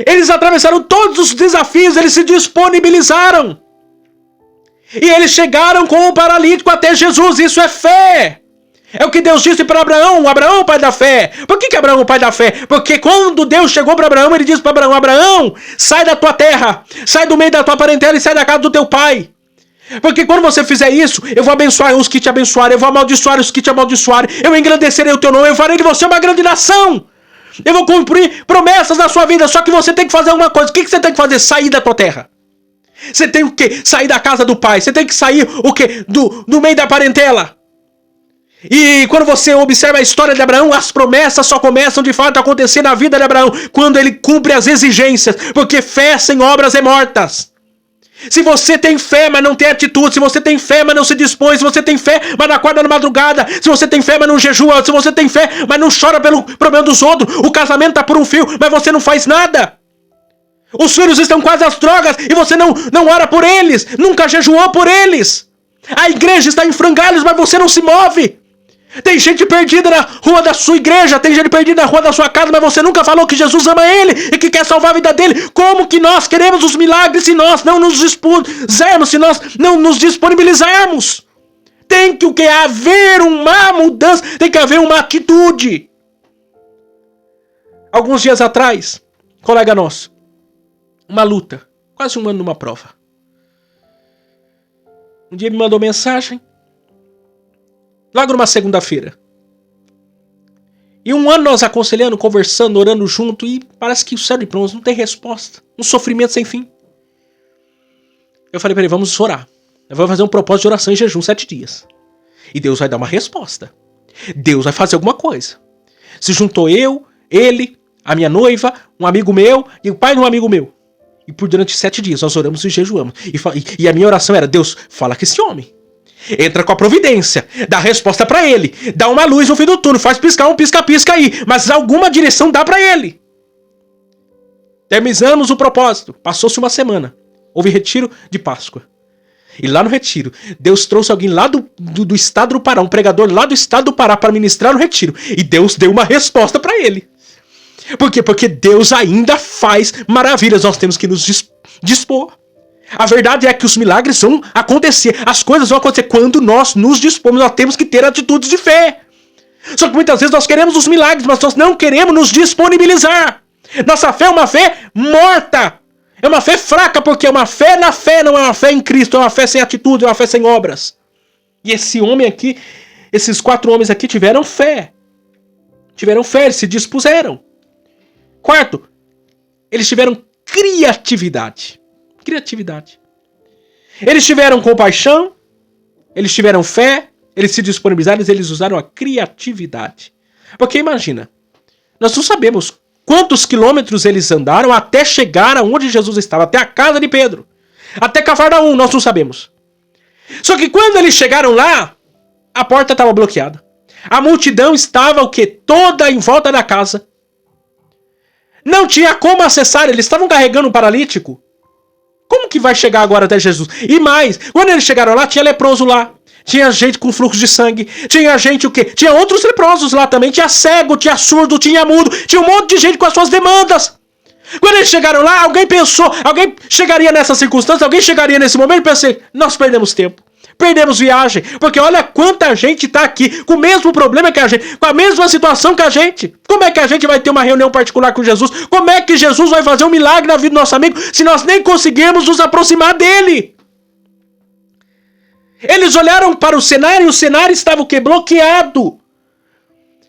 S1: Eles atravessaram todos os desafios. Eles se disponibilizaram. E eles chegaram com o paralítico até Jesus. Isso é fé. É o que Deus disse para Abraão. Abraão, pai da fé. Por que Abraão é o pai da fé? Porque quando Deus chegou para Abraão, ele disse para Abraão, Abraão, sai da tua terra. Sai do meio da tua parentela e sai da casa do teu pai. Porque quando você fizer isso, eu vou abençoar os que te abençoarem, eu vou amaldiçoar os que te amaldiçoarem, eu engrandecerei o teu nome, eu farei de você uma grande nação. Eu vou cumprir promessas na sua vida, só que você tem que fazer uma coisa. O que você tem que fazer? Sair da tua terra. Você tem o quê? Sair da casa do pai. Você tem que sair o quê? Do meio da parentela. E quando você observa a história de Abraão, as promessas só começam de fato a acontecer na vida de Abraão quando ele cumpre as exigências, porque fé sem obras é mortas. Se você tem fé, mas não tem atitude, se você tem fé, mas não se dispõe, se você tem fé, mas não acorda na madrugada, se você tem fé, mas não jejua, se você tem fé, mas não chora pelo problema dos outros, o casamento tá por um fio, mas você não faz nada. Os filhos estão quase às drogas e você não ora por eles, nunca jejuou por eles. A igreja está em frangalhos, mas você não se move. Tem gente perdida na rua da sua igreja, tem gente perdida na rua da sua casa, mas você nunca falou que Jesus ama ele e que quer salvar a vida dele. Como que nós queremos os milagres se nós não nos dispusermos, se nós não nos disponibilizarmos? Tem que haver uma mudança, tem que haver uma atitude. Alguns dias atrás, colega nosso, uma luta, quase um ano numa prova. Um dia me mandou mensagem, logo numa segunda-feira. E um ano nós aconselhando, conversando, orando junto, e parece que o céu de bronze não tem resposta. Um sofrimento sem fim. Eu falei para ele, vamos orar. Vamos fazer um propósito de oração em jejum 7 dias. E Deus vai dar uma resposta. Deus vai fazer alguma coisa. Se juntou eu, ele, a minha noiva, um amigo meu e o pai de um amigo meu. E por durante 7 dias nós oramos e jejuamos. E a minha oração era, Deus, fala com esse homem. Entra com a providência, dá resposta pra ele, dá uma luz no fim do túnel, faz piscar um pisca-pisca aí, mas alguma direção dá pra ele. Terminamos o propósito, passou-se uma semana, houve retiro de Páscoa. E lá no retiro, Deus trouxe alguém lá do estado do Pará, um pregador lá do estado do Pará para ministrar no retiro. E Deus deu uma resposta pra ele. Por quê? Porque Deus ainda faz maravilhas, nós temos que nos dispor. A verdade é que os milagres vão acontecer, as coisas vão acontecer quando nós nos dispomos, nós temos que ter atitudes de fé. Só que muitas vezes nós queremos os milagres, mas nós não queremos nos disponibilizar. Nossa fé é uma fé morta, é uma fé fraca, porque é uma fé na fé, não é uma fé em Cristo, é uma fé sem atitude, é uma fé sem obras. E esse homem aqui, esses 4 homens aqui tiveram fé, eles se dispuseram. Quarto, eles tiveram criatividade. Eles tiveram compaixão, eles tiveram fé, eles se disponibilizaram, eles usaram a criatividade. Porque imagina, nós não sabemos quantos quilômetros eles andaram até chegar aonde Jesus estava, até a casa de Pedro, até Cafarnaum, nós não sabemos. Só que quando eles chegaram lá, a porta estava bloqueada. A multidão estava o quê? Toda em volta da casa. Não tinha como acessar, eles estavam carregando um paralítico. Como que vai chegar agora até Jesus? E mais, quando eles chegaram lá, tinha leproso lá. Tinha gente com fluxo de sangue. Tinha gente o quê? Tinha outros leprosos lá também. Tinha cego, tinha surdo, tinha mudo. Tinha um monte de gente com as suas demandas. Quando eles chegaram lá, alguém pensou, alguém chegaria nessa circunstância, alguém chegaria nesse momento e pensei, nós perdemos tempo. Perdemos viagem, porque olha quanta gente está aqui com o mesmo problema que a gente, com a mesma situação que a gente. Como é que a gente vai ter uma reunião particular com Jesus? Como é que Jesus vai fazer um milagre na vida do nosso amigo se nós nem conseguimos nos aproximar dele? Eles olharam para o cenário e o cenário estava o quê? Bloqueado.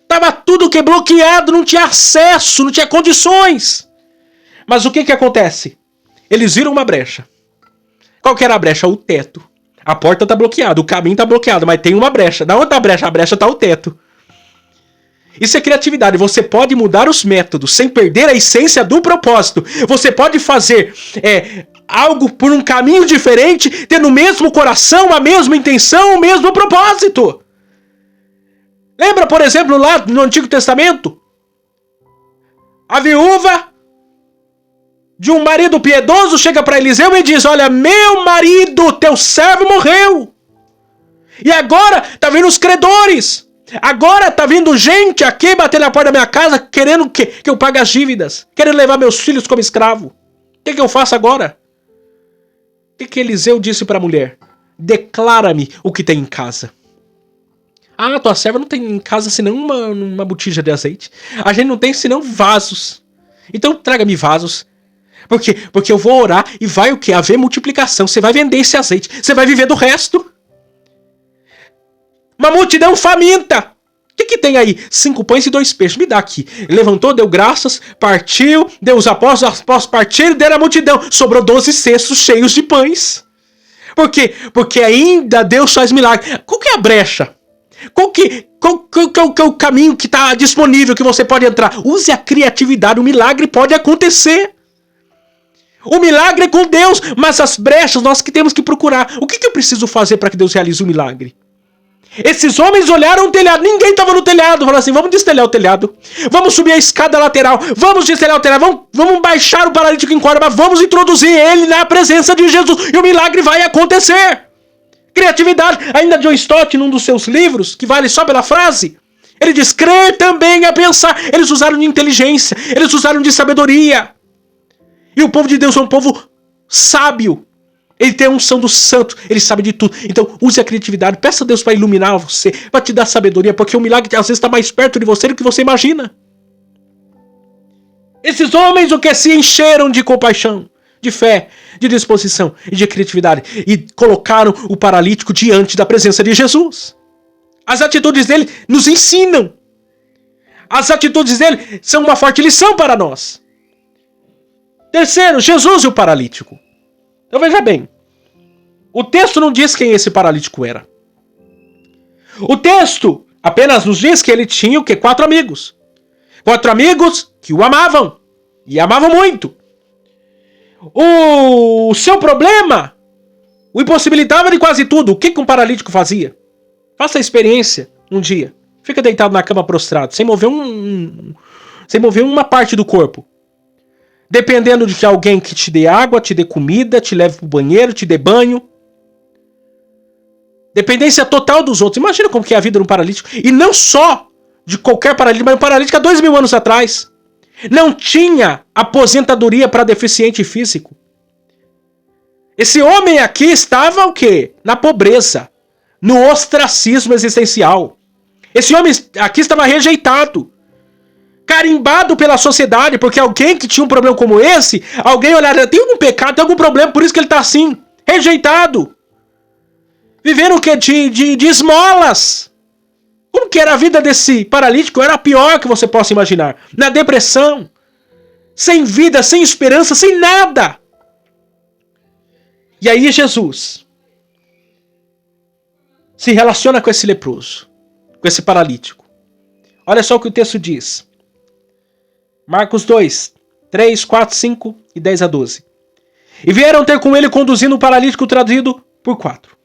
S1: Estava tudo o quê? Bloqueado, não tinha acesso, não tinha condições. Mas o que acontece? Eles viram uma brecha. Qual que era a brecha? O teto. A porta está bloqueada, o caminho está bloqueado, mas tem uma brecha. Da onde está a brecha? A brecha está o teto. Isso é criatividade. Você pode mudar os métodos sem perder a essência do propósito. Você pode fazer algo por um caminho diferente, tendo o mesmo coração, a mesma intenção, o mesmo propósito. Lembra, por exemplo, lá no Antigo Testamento? A viúva de um marido piedoso chega para Eliseu e diz, olha, meu marido, teu servo morreu. E agora tá vindo os credores. Agora tá vindo gente aqui bater na porta da minha casa querendo que eu pague as dívidas. Querendo levar meus filhos como escravo. O que eu faço agora? O que Eliseu disse para a mulher? Declara-me o que tem em casa. Ah, tua serva não tem em casa senão uma botija de azeite. A gente não tem senão vasos. Então traga-me vasos. Porque eu vou orar e vai o quê? Haver multiplicação. Você vai vender esse azeite. Você vai viver do resto. Uma multidão faminta. O que tem aí? 5 pães e 2 peixes. Me dá aqui. Levantou, deu graças, partiu, deu os apóstolos partiram, deram a multidão. Sobrou 12 cestos cheios de pães. Por quê? Porque ainda Deus faz milagre. Qual que é a brecha? Qual que é o caminho que está disponível, que você pode entrar? Use a criatividade. O milagre pode acontecer. O milagre é com Deus, mas as brechas nós que temos que procurar. O que eu preciso fazer para que Deus realize o milagre? Esses homens olharam o telhado, ninguém estava no telhado. Falaram assim, vamos destelhar o telhado. Vamos subir a escada lateral, vamos destelhar o telhado, vamos baixar o paralítico em corda, mas vamos introduzir ele na presença de Jesus e o milagre vai acontecer. Criatividade. Ainda John Stott, num dos seus livros, que vale só pela frase, ele diz, crer também é pensar. Eles usaram de inteligência, eles usaram de sabedoria. E o povo de Deus é um povo sábio. Ele tem a unção do santo, ele sabe de tudo. Então use a criatividade, peça a Deus para iluminar você, para te dar sabedoria, porque o milagre às vezes está mais perto de você do que você imagina. Esses homens o que se encheram de compaixão, de fé, de disposição e de criatividade e colocaram o paralítico diante da presença de Jesus. As atitudes dele nos ensinam. As atitudes dele são uma forte lição para nós. Terceiro, Jesus e o paralítico. Então veja bem, o texto não diz quem esse paralítico era. O texto apenas nos diz que ele tinha o quê? 4 amigos. 4 amigos que o amavam. E amavam muito. O seu problema o impossibilitava de quase tudo. O que um paralítico fazia? Faça a experiência um dia. Fica deitado na cama prostrado, sem mover sem mover uma parte do corpo. Dependendo de que alguém que te dê água, te dê comida, te leve pro banheiro, te dê banho. Dependência total dos outros. Imagina como que é a vida de um paralítico. E não só de qualquer paralítico, mas um paralítico há 2000 anos atrás. Não tinha aposentadoria para deficiente físico. Esse homem aqui estava o quê? Na pobreza, no ostracismo existencial. Esse homem aqui estava rejeitado, carimbado pela sociedade, porque alguém que tinha um problema como esse, alguém olharia, tem algum pecado, tem algum problema, por isso que ele está assim, rejeitado. Vivendo o quê? De esmolas. Como que era a vida desse paralítico? Era a pior que você possa imaginar. Na depressão, sem vida, sem esperança, sem nada. E aí Jesus se relaciona com esse leproso, com esse paralítico. Olha só o que o texto diz. Marcos 2, 3, 4, 5 e 10 a 12. E vieram ter com ele conduzindo o paralítico trazido por 4.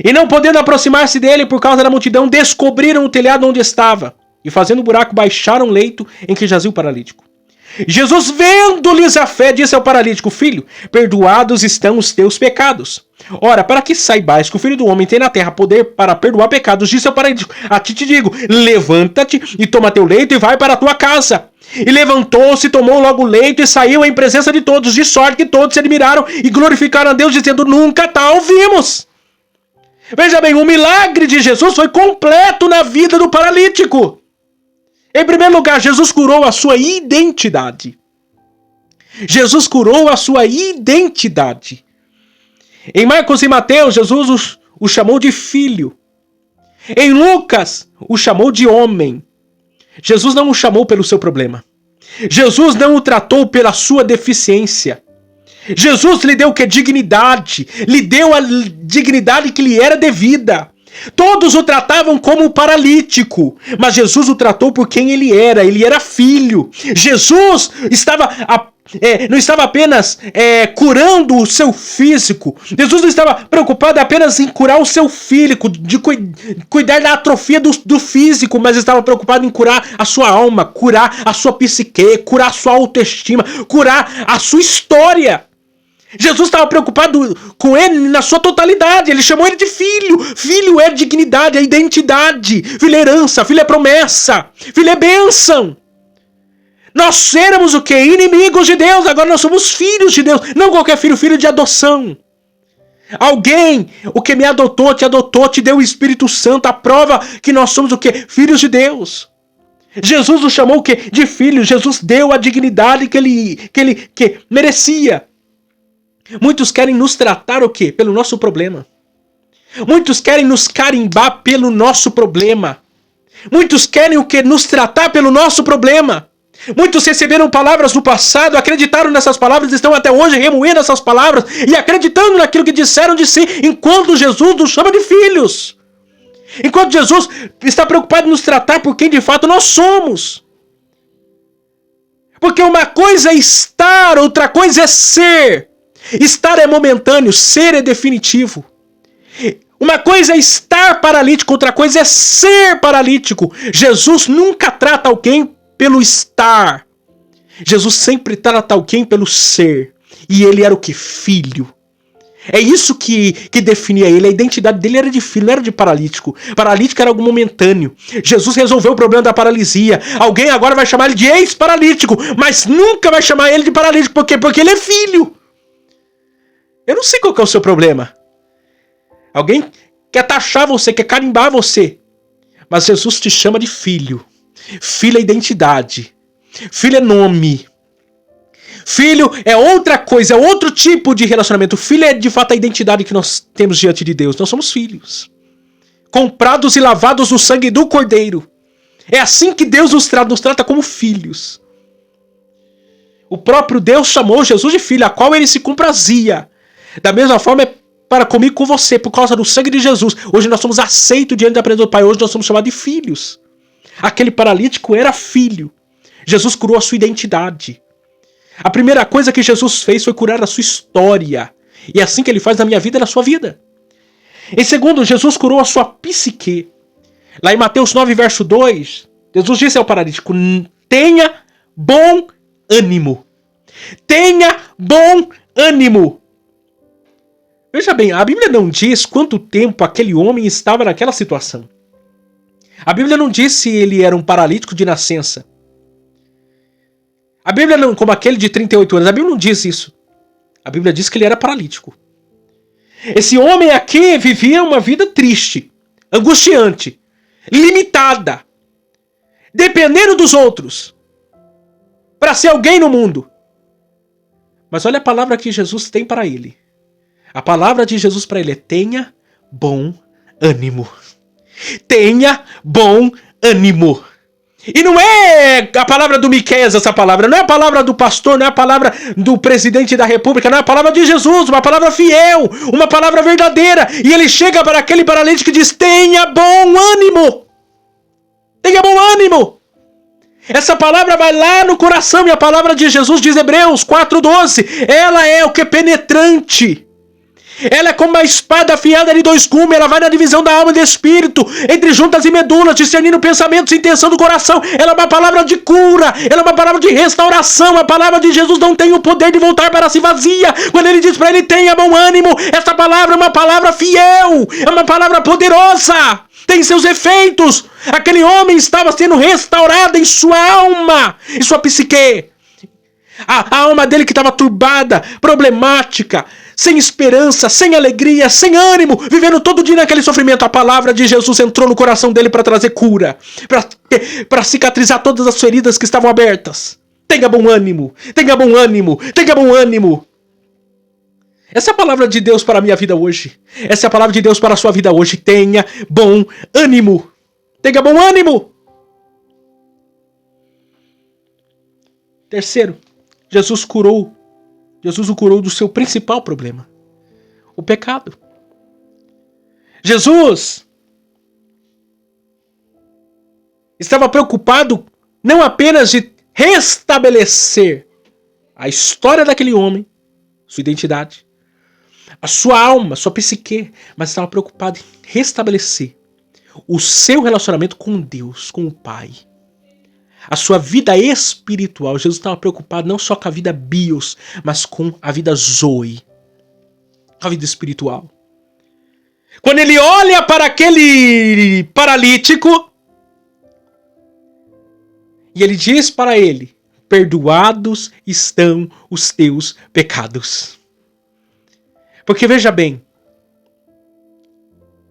S1: E não podendo aproximar-se dele por causa da multidão, descobriram o telhado onde estava. E fazendo um buraco, baixaram o leito em que jazia o paralítico. Jesus, vendo-lhes a fé, disse ao paralítico: Filho, perdoados estão os teus pecados. Ora, para que saibais que o Filho do Homem tem na terra poder para perdoar pecados, disse ao paralítico: A ti te digo, levanta-te e toma teu leito e vai para a tua casa. E levantou-se, tomou logo o leito e saiu em presença de todos, de sorte que todos se admiraram e glorificaram a Deus, dizendo: Nunca tal vimos. Veja bem, o milagre de Jesus foi completo na vida do paralítico. Em primeiro lugar, Jesus curou a sua identidade. Jesus curou a sua identidade. Em Marcos e Mateus, Jesus o chamou de filho. Em Lucas, o chamou de homem. Jesus não o chamou pelo seu problema. Jesus não o tratou pela sua deficiência. Jesus lhe deu o que? Dignidade. Lhe deu a dignidade que lhe era devida. Todos o tratavam como paralítico, mas Jesus o tratou por quem ele era filho. Jesus não estava apenas curando o seu físico. Jesus não estava preocupado apenas em curar o seu físico, de cuidar da atrofia do físico, mas estava preocupado em curar a sua alma, curar a sua psique, curar a sua autoestima, curar a sua história. Jesus estava preocupado com ele na sua totalidade. Ele chamou ele de filho. Filho é dignidade, é identidade. Filho é herança, filho é promessa, filho é bênção. Nós éramos o quê? Inimigos de Deus. Agora nós somos filhos de Deus. Não qualquer filho, filho de adoção. Alguém, o que me adotou, te deu o Espírito Santo. A prova que nós somos o quê? Filhos de Deus. Jesus nos chamou o quê? De filhos. Jesus deu a dignidade que ele merecia. Muitos querem nos tratar o quê? Pelo nosso problema. Muitos querem nos carimbar pelo nosso problema. Muitos querem o quê? Nos tratar pelo nosso problema. Muitos receberam palavras no passado, acreditaram nessas palavras, estão até hoje remoendo essas palavras e acreditando naquilo que disseram de si, enquanto Jesus nos chama de filhos. Enquanto Jesus está preocupado em nos tratar por quem de fato nós somos. Porque uma coisa é estar, outra coisa é ser. Estar é momentâneo, ser é definitivo. Uma coisa é estar paralítico, outra coisa é ser paralítico. Jesus nunca trata alguém pelo estar. Jesus sempre trata alguém pelo ser. E ele era o que? Filho. É isso que definia ele. A identidade dele era de filho, não era de paralítico. Paralítico era algo momentâneo. Jesus resolveu o problema da paralisia. Alguém agora vai chamar ele de ex-paralítico, mas nunca vai chamar ele de paralítico. Por quê? Porque ele é filho. Eu não sei qual que é o seu problema. Alguém quer taxar você, quer carimbar você. Mas Jesus te chama de filho. Filho é identidade. Filho é nome. Filho é outra coisa, é outro tipo de relacionamento. Filho é de fato a identidade que nós temos diante de Deus. Nós somos filhos. Comprados e lavados no sangue do Cordeiro. É assim que Deus nos trata como filhos. O próprio Deus chamou Jesus de filho, a qual ele se comprazia. Da mesma forma é para comigo e com você, por causa do sangue de Jesus. Hoje nós somos aceitos diante da presença do Pai. Hoje nós somos chamados de filhos. Aquele paralítico era filho. Jesus curou a sua identidade. A primeira coisa que Jesus fez foi curar a sua história. E é assim que ele faz na minha vida e na sua vida. Em segundo, Jesus curou a sua psique. Lá em Mateus 9, verso 2, Jesus disse ao paralítico: tenha bom ânimo. Tenha bom ânimo. Veja bem, a Bíblia não diz quanto tempo aquele homem estava naquela situação. A Bíblia não diz se ele era um paralítico de nascença. A Bíblia não, como aquele de 38 anos, a Bíblia não diz isso. A Bíblia diz que ele era paralítico. Esse homem aqui vivia uma vida triste, angustiante, limitada, dependendo dos outros para ser alguém no mundo. Mas olha a palavra que Jesus tem para ele. A palavra de Jesus para ele é: tenha bom ânimo. Tenha bom ânimo. E não é a palavra do Miqueias essa palavra, não é a palavra do pastor, não é a palavra do presidente da república, não é a palavra de Jesus, uma palavra fiel, uma palavra verdadeira. E ele chega para aquele paralítico e diz: tenha bom ânimo. Tenha bom ânimo. Essa palavra vai lá no coração, e a palavra de Jesus diz, Hebreus 4:12, ela é o que? Penetrante. Ela é como uma espada afiada de 2 gumes, ela vai na divisão da alma e do espírito, entre juntas e medulas, discernindo pensamentos e intenção do coração. Ela é uma palavra de cura, ela é uma palavra de restauração. A palavra de Jesus não tem o poder de voltar para si vazia. Quando ele diz para ele: tenha bom ânimo, essa palavra é uma palavra fiel, é uma palavra poderosa, tem seus efeitos. Aquele homem estava sendo restaurado em sua alma, em sua psique. A alma dele que estava turbada, problemática, sem esperança, sem alegria, sem ânimo, vivendo todo dia naquele sofrimento. A palavra de Jesus entrou no coração dele para trazer cura, para cicatrizar todas as feridas que estavam abertas. Tenha bom ânimo, tenha bom ânimo, tenha bom ânimo. Essa é a palavra de Deus para a minha vida hoje. Essa é a palavra de Deus para a sua vida hoje. Tenha bom ânimo. Tenha bom ânimo. Terceiro, Jesus o curou do seu principal problema, o pecado. Jesus estava preocupado não apenas de restabelecer a história daquele homem, sua identidade, a sua alma, sua psique, mas estava preocupado em restabelecer o seu relacionamento com Deus, com o Pai. A sua vida espiritual. Jesus estava preocupado não só com a vida bios, mas com a vida zoe, a vida espiritual. Quando ele olha para aquele paralítico e ele diz para ele: perdoados estão os teus pecados. Porque veja bem,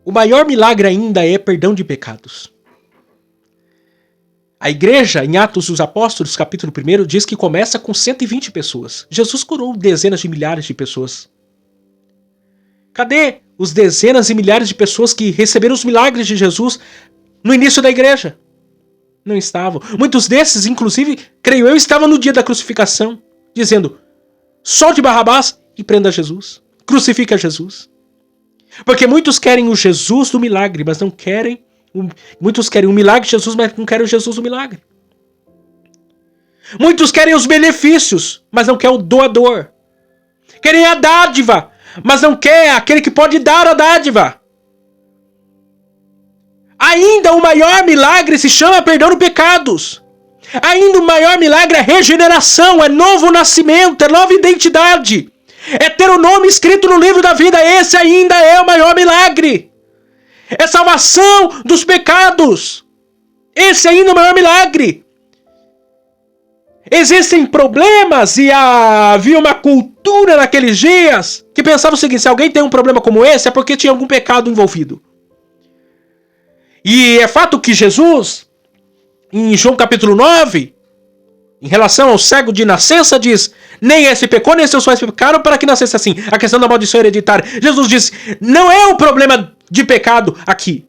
S1: o maior milagre ainda é perdão de pecados. A igreja, em Atos dos Apóstolos, capítulo 1, diz que começa com 120 pessoas. Jesus curou dezenas de milhares de pessoas. Cadê os dezenas e milhares de pessoas que receberam os milagres de Jesus no início da igreja? Não estavam. Muitos desses, inclusive, creio eu, estavam no dia da crucificação, dizendo: solte Barrabás e prenda Jesus. Crucifica Jesus. Porque muitos querem o Jesus do milagre, mas não querem. Muitos querem o milagre de Jesus, mas não querem o Jesus do milagre. Muitos querem os benefícios, mas não querem o doador. Querem a dádiva, mas não querem aquele que pode dar a dádiva. Ainda o maior milagre se chama perdão de pecados. Ainda o maior milagre é regeneração, é novo nascimento, é nova identidade. É ter o nome escrito no livro da vida. Esse ainda é o maior milagre. É salvação dos pecados. Esse ainda é o maior milagre. Existem problemas e havia uma cultura naqueles dias que pensava o seguinte: se alguém tem um problema como esse é porque tinha algum pecado envolvido. E é fato que Jesus, em João capítulo 9, em relação ao cego de nascença, diz: nem esse pecou, nem seus pais pecaram para que nascesse assim. A questão da maldição hereditária. Jesus disse: não é o problema de pecado aqui.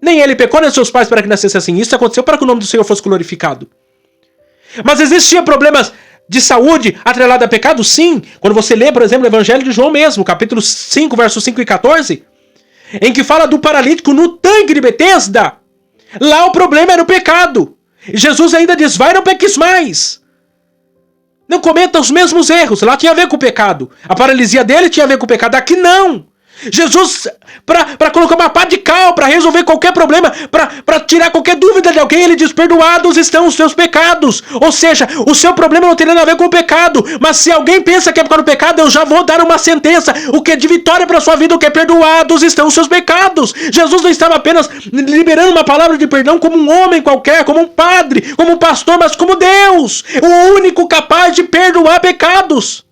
S1: Nem ele pecou, nem seus pais para que nascesse assim. Isso aconteceu para que o nome do Senhor fosse glorificado. Mas existiam problemas de saúde atrelado a pecado? Sim. Quando você lê, por exemplo, o Evangelho de João mesmo, capítulo 5, versos 5 e 14, em que fala do paralítico no tanque de Betesda, lá o problema era o pecado. Jesus ainda diz: vai, não peques mais. Não cometa os mesmos erros. Lá tinha a ver com o pecado. A paralisia dele tinha a ver com o pecado. Aqui não. Jesus, para colocar uma pá de cal, para resolver qualquer problema, para tirar qualquer dúvida de alguém, ele diz: perdoados estão os seus pecados. Ou seja, o seu problema não tem nada a ver com o pecado. Mas se alguém pensa que é por causa do pecado, eu já vou dar uma sentença. O que é de vitória para sua vida, o que é perdoados estão os seus pecados. Jesus não estava apenas liberando uma palavra de perdão como um homem qualquer, como um padre, como um pastor, mas como Deus, o único capaz de perdoar pecados.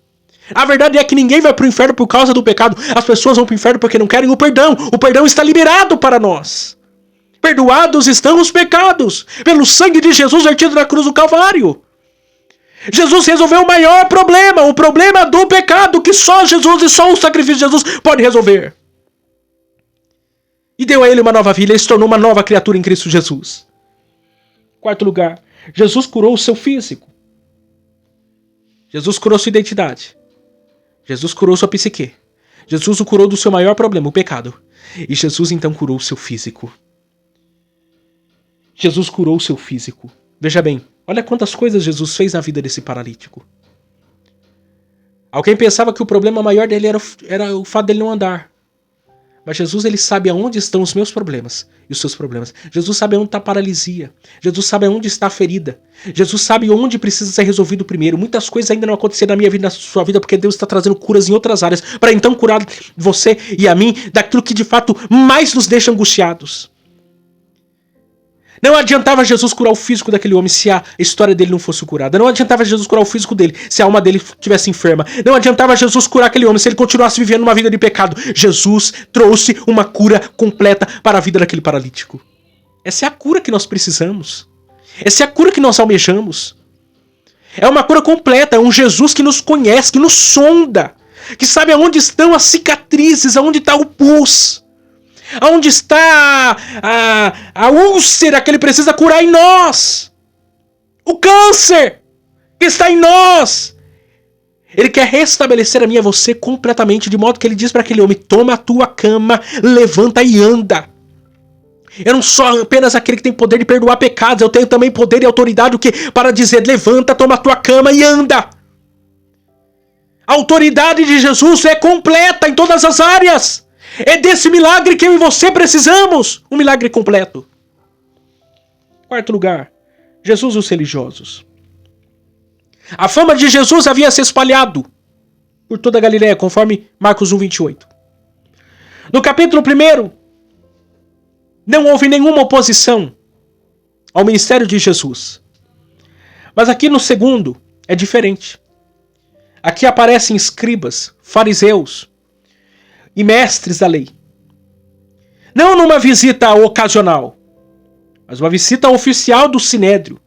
S1: A verdade é que ninguém vai para o inferno por causa do pecado. As pessoas vão para o inferno porque não querem o perdão. O perdão está liberado para nós. Perdoados estão os pecados pelo sangue de Jesus vertido na cruz do Calvário. Jesus resolveu o maior problema, o problema do pecado, que só Jesus e só o sacrifício de Jesus pode resolver. E deu a ele uma nova vida, ele se tornou uma nova criatura em Cristo Jesus. Quarto lugar, Jesus curou o seu físico. Jesus curou sua identidade. Jesus curou sua psique. Jesus o curou do seu maior problema, o pecado. E Jesus então curou o seu físico. Jesus curou o seu físico. Veja bem, olha quantas coisas Jesus fez na vida desse paralítico. Alguém pensava que o problema maior dele era o fato dele não andar. Mas Jesus, ele sabe aonde estão os meus problemas e os seus problemas. Jesus sabe aonde está a paralisia. Jesus sabe aonde está a ferida. Jesus sabe onde precisa ser resolvido primeiro. Muitas coisas ainda não aconteceram na minha vida e na sua vida, porque Deus está trazendo curas em outras áreas, para então curar você e a mim daquilo que de fato mais nos deixa angustiados. Não adiantava Jesus curar o físico daquele homem se a história dele não fosse curada. Não adiantava Jesus curar o físico dele se a alma dele estivesse enferma. Não adiantava Jesus curar aquele homem se ele continuasse vivendo uma vida de pecado. Jesus trouxe uma cura completa para a vida daquele paralítico. Essa é a cura que nós precisamos. Essa é a cura que nós almejamos. É uma cura completa, é um Jesus que nos conhece, que nos sonda, que sabe aonde estão as cicatrizes, aonde está o pus. Onde está a úlcera que ele precisa curar em nós? O câncer que está em nós. Ele quer restabelecer a mim e a você completamente, de modo que ele diz para aquele homem: toma a tua cama, levanta e anda. Eu não sou apenas aquele que tem poder de perdoar pecados, eu tenho também poder e autoridade para dizer: levanta, toma a tua cama e anda. A autoridade de Jesus é completa em todas as áreas. É desse milagre que eu e você precisamos. Um milagre completo. Quarto lugar, Jesus e os religiosos. A fama de Jesus havia se espalhado por toda a Galileia, conforme Marcos 1:28. No capítulo 1, não houve nenhuma oposição ao ministério de Jesus. Mas aqui no 2 é diferente. Aqui aparecem escribas, fariseus e mestres da lei. Não numa visita ocasional, mas uma visita oficial do Sinédrio.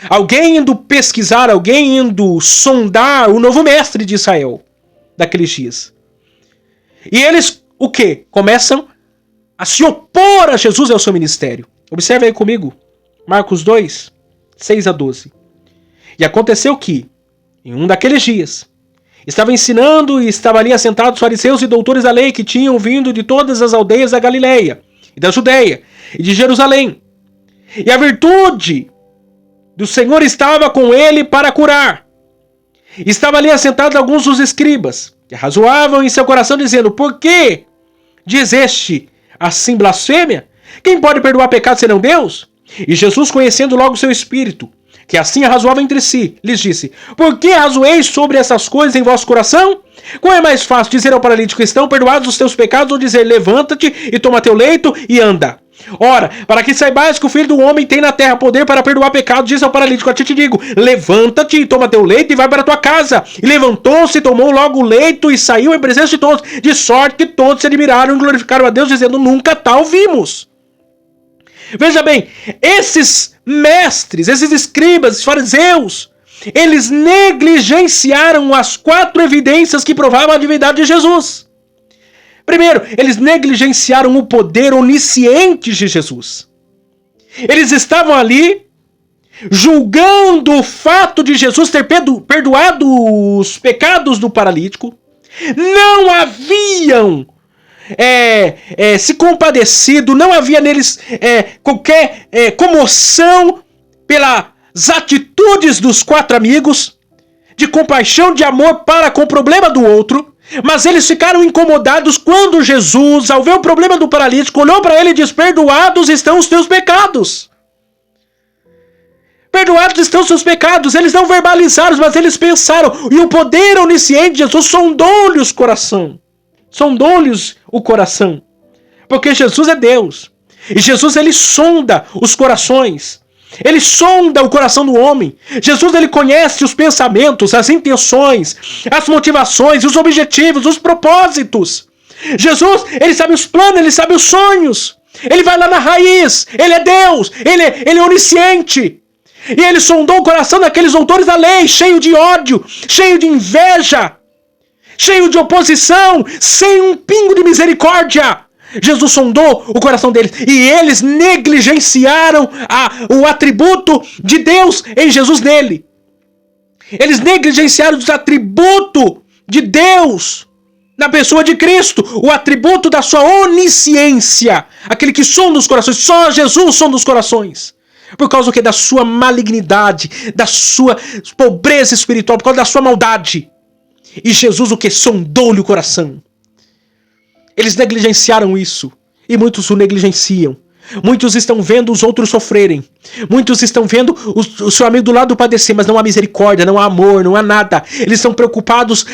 S1: Alguém indo pesquisar, alguém indo sondar o novo mestre de Israel daqueles dias. E eles, o quê? Começam a se opor a Jesus e ao seu ministério. Observe aí comigo, Marcos 2, 6-12. E aconteceu que, em um daqueles dias, estava ensinando e estavam ali assentados fariseus e doutores da lei que tinham vindo de todas as aldeias da Galileia, e da Judeia, e de Jerusalém. E a virtude do Senhor estava com ele para curar. Estavam ali assentados alguns dos escribas, que razoavam em seu coração, dizendo: por que diz este assim blasfêmia? Quem pode perdoar pecado senão Deus? E Jesus, conhecendo logo o seu espírito, que assim arrazoava entre si, lhes disse: por que razoeis sobre essas coisas em vosso coração? Qual é mais fácil, dizer ao paralítico: estão perdoados os teus pecados, ou dizer: levanta-te e toma teu leito e anda? Ora, para que saibais que o Filho do Homem tem na terra poder para perdoar pecados, disse ao paralítico: a ti te digo, levanta-te e toma teu leito e vai para a tua casa. E levantou-se, tomou logo o leito e saiu em presença de todos, de sorte que todos se admiraram e glorificaram a Deus, dizendo: nunca tal vimos. Veja bem, esses mestres, esses escribas, esses fariseus, eles negligenciaram as 4 evidências que provavam a divindade de Jesus. Primeiro, eles negligenciaram o poder onisciente de Jesus. Eles estavam ali julgando o fato de Jesus ter perdoado os pecados do paralítico. Não haviam se compadecido, não havia neles qualquer comoção pelas atitudes dos 4 amigos, de compaixão, de amor para com o problema do outro. Mas eles ficaram incomodados quando Jesus, ao ver o problema do paralítico, olhou para ele e disse: perdoados estão os teus pecados. Perdoados estão os seus pecados. Eles não verbalizaram, mas eles pensaram. E o poder onisciente de Jesus sondou-lhes o coração. Sondou-lhes o coração. Porque Jesus é Deus. E Jesus, ele sonda os corações. Ele sonda o coração do homem. Jesus, ele conhece os pensamentos, as intenções, as motivações, os objetivos, os propósitos. Jesus, ele sabe os planos, ele sabe os sonhos. Ele vai lá na raiz. Ele é Deus. Ele é onisciente. E ele sondou o coração daqueles doutores da lei, cheio de ódio, cheio de inveja, cheio de oposição, sem um pingo de misericórdia. Jesus sondou o coração deles e eles negligenciaram o atributo de Deus em Jesus nele. Eles negligenciaram o atributo de Deus na pessoa de Cristo, o atributo da sua onisciência, aquele que sonda os corações. Só Jesus sonda os corações. Por causa do quê? Da sua malignidade, da sua pobreza espiritual, por causa da sua maldade. E Jesus o que? Sondou-lhe o coração. Eles negligenciaram isso. E muitos o negligenciam. Muitos estão vendo os outros sofrerem. Muitos estão vendo o seu amigo do lado padecer, mas não há misericórdia, não há amor, não há nada. Eles estão preocupados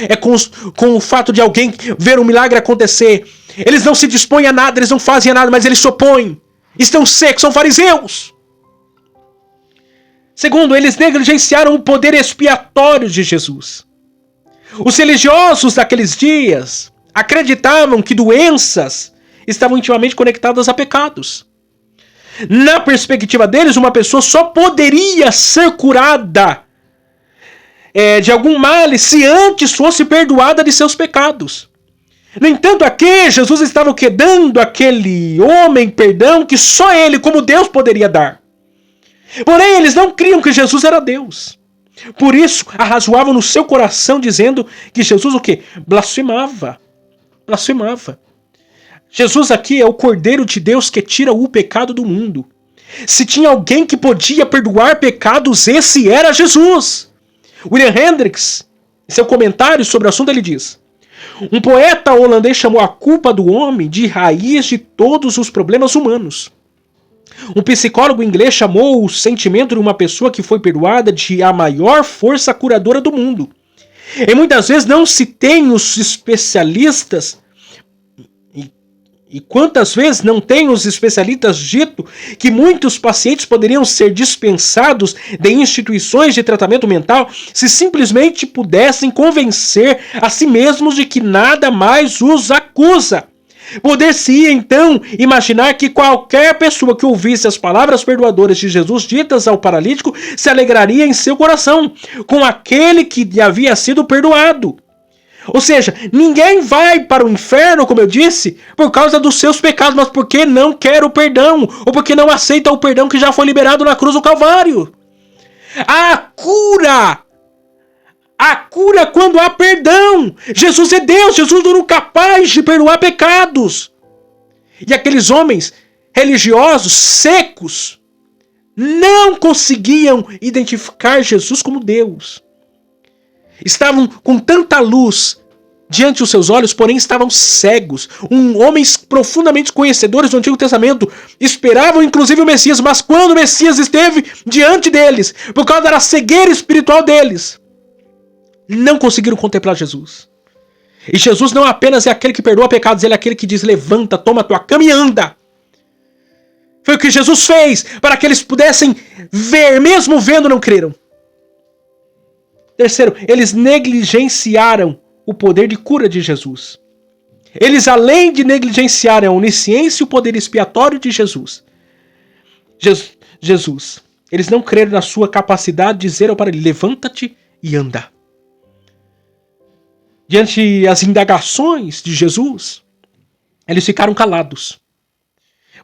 S1: com o fato de alguém ver um milagre acontecer. Eles não se dispõem a nada, eles não fazem a nada, mas eles se opõem. Estão secos, são fariseus. Segundo, eles negligenciaram o poder expiatório de Jesus. Os religiosos daqueles dias acreditavam que doenças estavam intimamente conectadas a pecados. Na perspectiva deles, uma pessoa só poderia ser curada de algum mal se antes fosse perdoada de seus pecados. No entanto, aqui Jesus estava dando àquele homem perdão que só ele, como Deus, poderia dar. Porém, eles não criam que Jesus era Deus. Por isso, arrazoavam no seu coração dizendo que Jesus o quê? Blasfemava. Blasfemava. Jesus aqui é o Cordeiro de Deus que tira o pecado do mundo. Se tinha alguém que podia perdoar pecados, esse era Jesus. William Hendricks, em seu comentário sobre o assunto, ele diz: um poeta holandês chamou a culpa do homem de raiz de todos os problemas humanos. Um psicólogo inglês chamou o sentimento de uma pessoa que foi perdoada de a maior força curadora do mundo. E muitas vezes não se tem os especialistas, e quantas vezes não tem os especialistas dito que muitos pacientes poderiam ser dispensados de instituições de tratamento mental se simplesmente pudessem convencer a si mesmos de que nada mais os acusa. Poder-se-ia então imaginar que qualquer pessoa que ouvisse as palavras perdoadoras de Jesus ditas ao paralítico se alegraria em seu coração com aquele que lhe havia sido perdoado. Ou seja, ninguém vai para o inferno, como eu disse, por causa dos seus pecados, mas porque não quer o perdão, ou porque não aceita o perdão que já foi liberado na cruz do Calvário. A cura quando há perdão. Jesus é Deus, Jesus não é capaz de perdoar pecados. E aqueles homens religiosos, secos, não conseguiam identificar Jesus como Deus. Estavam com tanta luz diante dos seus olhos, porém estavam cegos. Homens profundamente conhecedores do Antigo Testamento esperavam inclusive o Messias, mas quando o Messias esteve diante deles, por causa da cegueira espiritual deles, não conseguiram contemplar Jesus. E Jesus não apenas é aquele que perdoa pecados, ele é aquele que diz: levanta, toma a tua cama e anda. Foi o que Jesus fez para que eles pudessem ver, mesmo vendo não creram. Terceiro, eles negligenciaram o poder de cura de Jesus. Eles, além de negligenciarem a onisciência e o poder expiatório de Jesus, eles não creram na sua capacidade de dizer para ele: levanta-te e anda. Diante das indagações de Jesus, eles ficaram calados,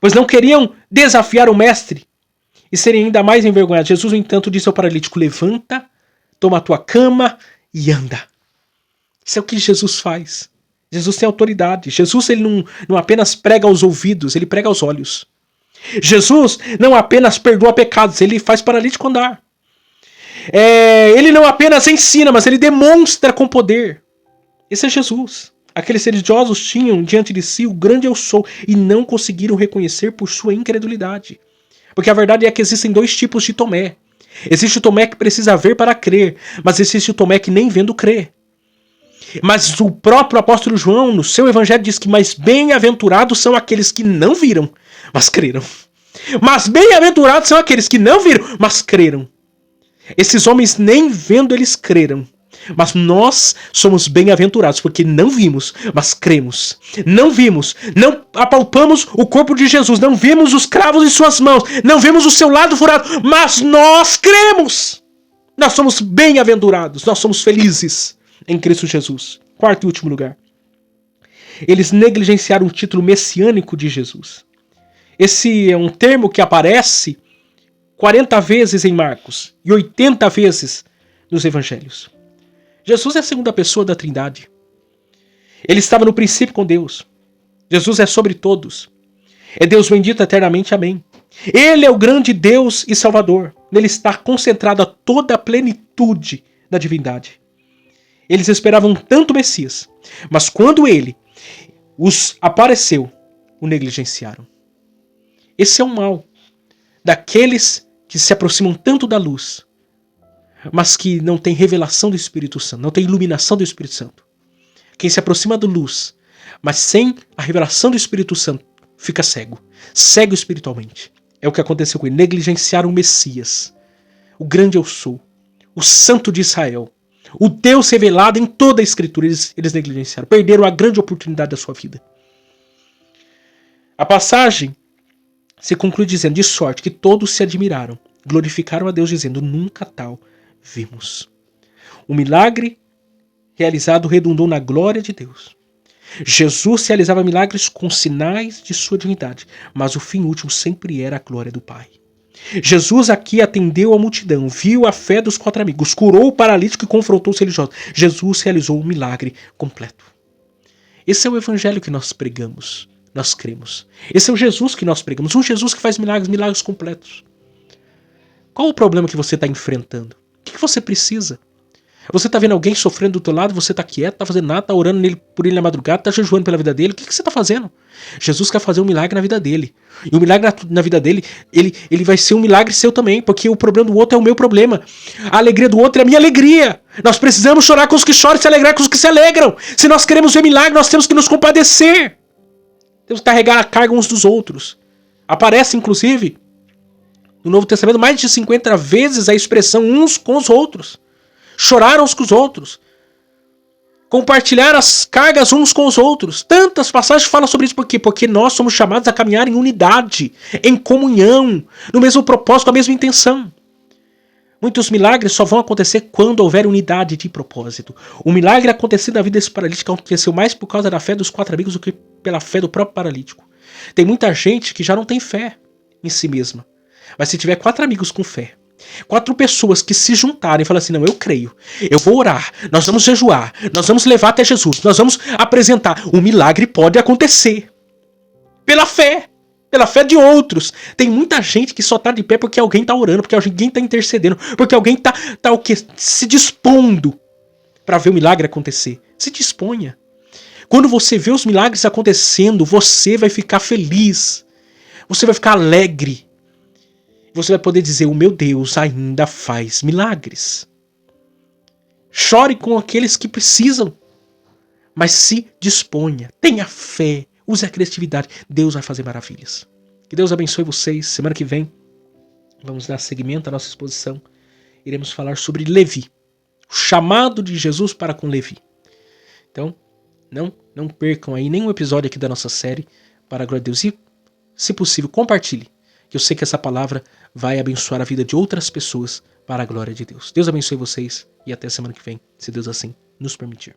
S1: pois não queriam desafiar o mestre e serem ainda mais envergonhados. Jesus, no entanto, disse ao paralítico: levanta, toma a tua cama e anda. Isso é o que Jesus faz. Jesus tem autoridade. Jesus, ele não apenas prega aos ouvidos, ele prega aos olhos. Jesus não apenas perdoa pecados, ele faz paralítico andar. Ele não apenas ensina, mas ele demonstra com poder. Esse é Jesus. Aqueles religiosos tinham diante de si o grande eu sou e não conseguiram reconhecer por sua incredulidade. Porque a verdade é que existem dois tipos de Tomé. Existe o Tomé que precisa ver para crer, mas existe o Tomé que nem vendo crê. Mas o próprio apóstolo João, no seu evangelho, diz que mais bem-aventurados são aqueles que não viram, mas creram. Mas bem-aventurados são aqueles que não viram, mas creram. Esses homens nem vendo eles creram. Mas nós somos bem-aventurados, porque não vimos, mas cremos. Não vimos, não apalpamos o corpo de Jesus, não vimos os cravos em suas mãos, não vimos o seu lado furado, mas nós cremos. Nós somos bem-aventurados, nós somos felizes em Cristo Jesus. Quarto e último lugar. Eles negligenciaram o título messiânico de Jesus. Esse é um termo que aparece 40 vezes em Marcos e 80 vezes nos evangelhos. Jesus é a segunda pessoa da Trindade. Ele estava no princípio com Deus. Jesus é sobre todos. É Deus bendito eternamente, amém. Ele é o grande Deus e Salvador. Nele está concentrada toda a plenitude da divindade. Eles esperavam tanto o Messias, mas quando ele os apareceu, o negligenciaram. Esse é o mal daqueles que se aproximam tanto da luz, mas que não tem revelação do Espírito Santo, não tem iluminação do Espírito Santo. Quem se aproxima da luz, mas sem a revelação do Espírito Santo, fica cego. Cego espiritualmente. É o que aconteceu com ele. Negligenciaram o Messias, o grande eu sou, o Santo de Israel, o Deus revelado em toda a Escritura. Eles negligenciaram, perderam a grande oportunidade da sua vida. A passagem se conclui dizendo, de sorte que todos se admiraram, glorificaram a Deus dizendo, nunca tal vimos. O milagre realizado redundou na glória de Deus. Jesus realizava milagres com sinais de sua divindade, mas o fim último sempre era a glória do Pai. Jesus aqui atendeu a multidão, viu a fé dos 4 amigos, curou o paralítico e confrontou os religiosos. Jesus realizou um milagre completo. Esse é o evangelho que nós pregamos, nós cremos. Esse é o Jesus que nós pregamos, um Jesus que faz milagres completos. Qual o problema que você está enfrentando? O que você precisa? Você está vendo alguém sofrendo do teu lado, você está quieto, está fazendo nada, está orando por ele na madrugada, está jejuando pela vida dele. O que você está fazendo? Jesus quer fazer um milagre na vida dele. E o milagre na vida dele, ele vai ser um milagre seu também, porque o problema do outro é o meu problema. A alegria do outro é a minha alegria. Nós precisamos chorar com os que choram e se alegrar com os que se alegram. Se nós queremos ver milagre, nós temos que nos compadecer. Temos que carregar a carga uns dos outros. Aparece, inclusive, no Novo Testamento, mais de 50 vezes a expressão uns com os outros. Chorar uns com os outros. Compartilhar as cargas uns com os outros. Tantas passagens falam sobre isso. Por quê? Porque nós somos chamados a caminhar em unidade, em comunhão, no mesmo propósito, com a mesma intenção. Muitos milagres só vão acontecer quando houver unidade de propósito. O milagre acontecendo na vida desse paralítico aconteceu mais por causa da fé dos 4 amigos do que pela fé do próprio paralítico. Tem muita gente que já não tem fé em si mesma. Mas se tiver 4 amigos com fé, 4 pessoas que se juntarem e falam assim, não, eu creio, eu vou orar, nós vamos jejuar, nós vamos levar até Jesus, nós vamos apresentar, o milagre pode acontecer. Pela fé de outros. Tem muita gente que só tá de pé porque alguém tá orando, porque alguém tá intercedendo, porque alguém tá o quê? Se dispondo para ver o milagre acontecer. Se disponha. Quando você vê os milagres acontecendo, você vai ficar feliz, você vai ficar alegre. Você vai poder dizer, o meu Deus ainda faz milagres. Chore com aqueles que precisam, mas se disponha, tenha fé, use a criatividade. Deus vai fazer maravilhas. Que Deus abençoe vocês. Semana que vem, vamos dar seguimento à nossa exposição. Iremos falar sobre Levi, o chamado de Jesus para com Levi. Então, não percam aí nenhum episódio aqui da nossa série, para a glória de Deus. E, se possível, compartilhe. Que eu sei que essa palavra vai abençoar a vida de outras pessoas para a glória de Deus. Deus abençoe vocês e até semana que vem, se Deus assim nos permitir.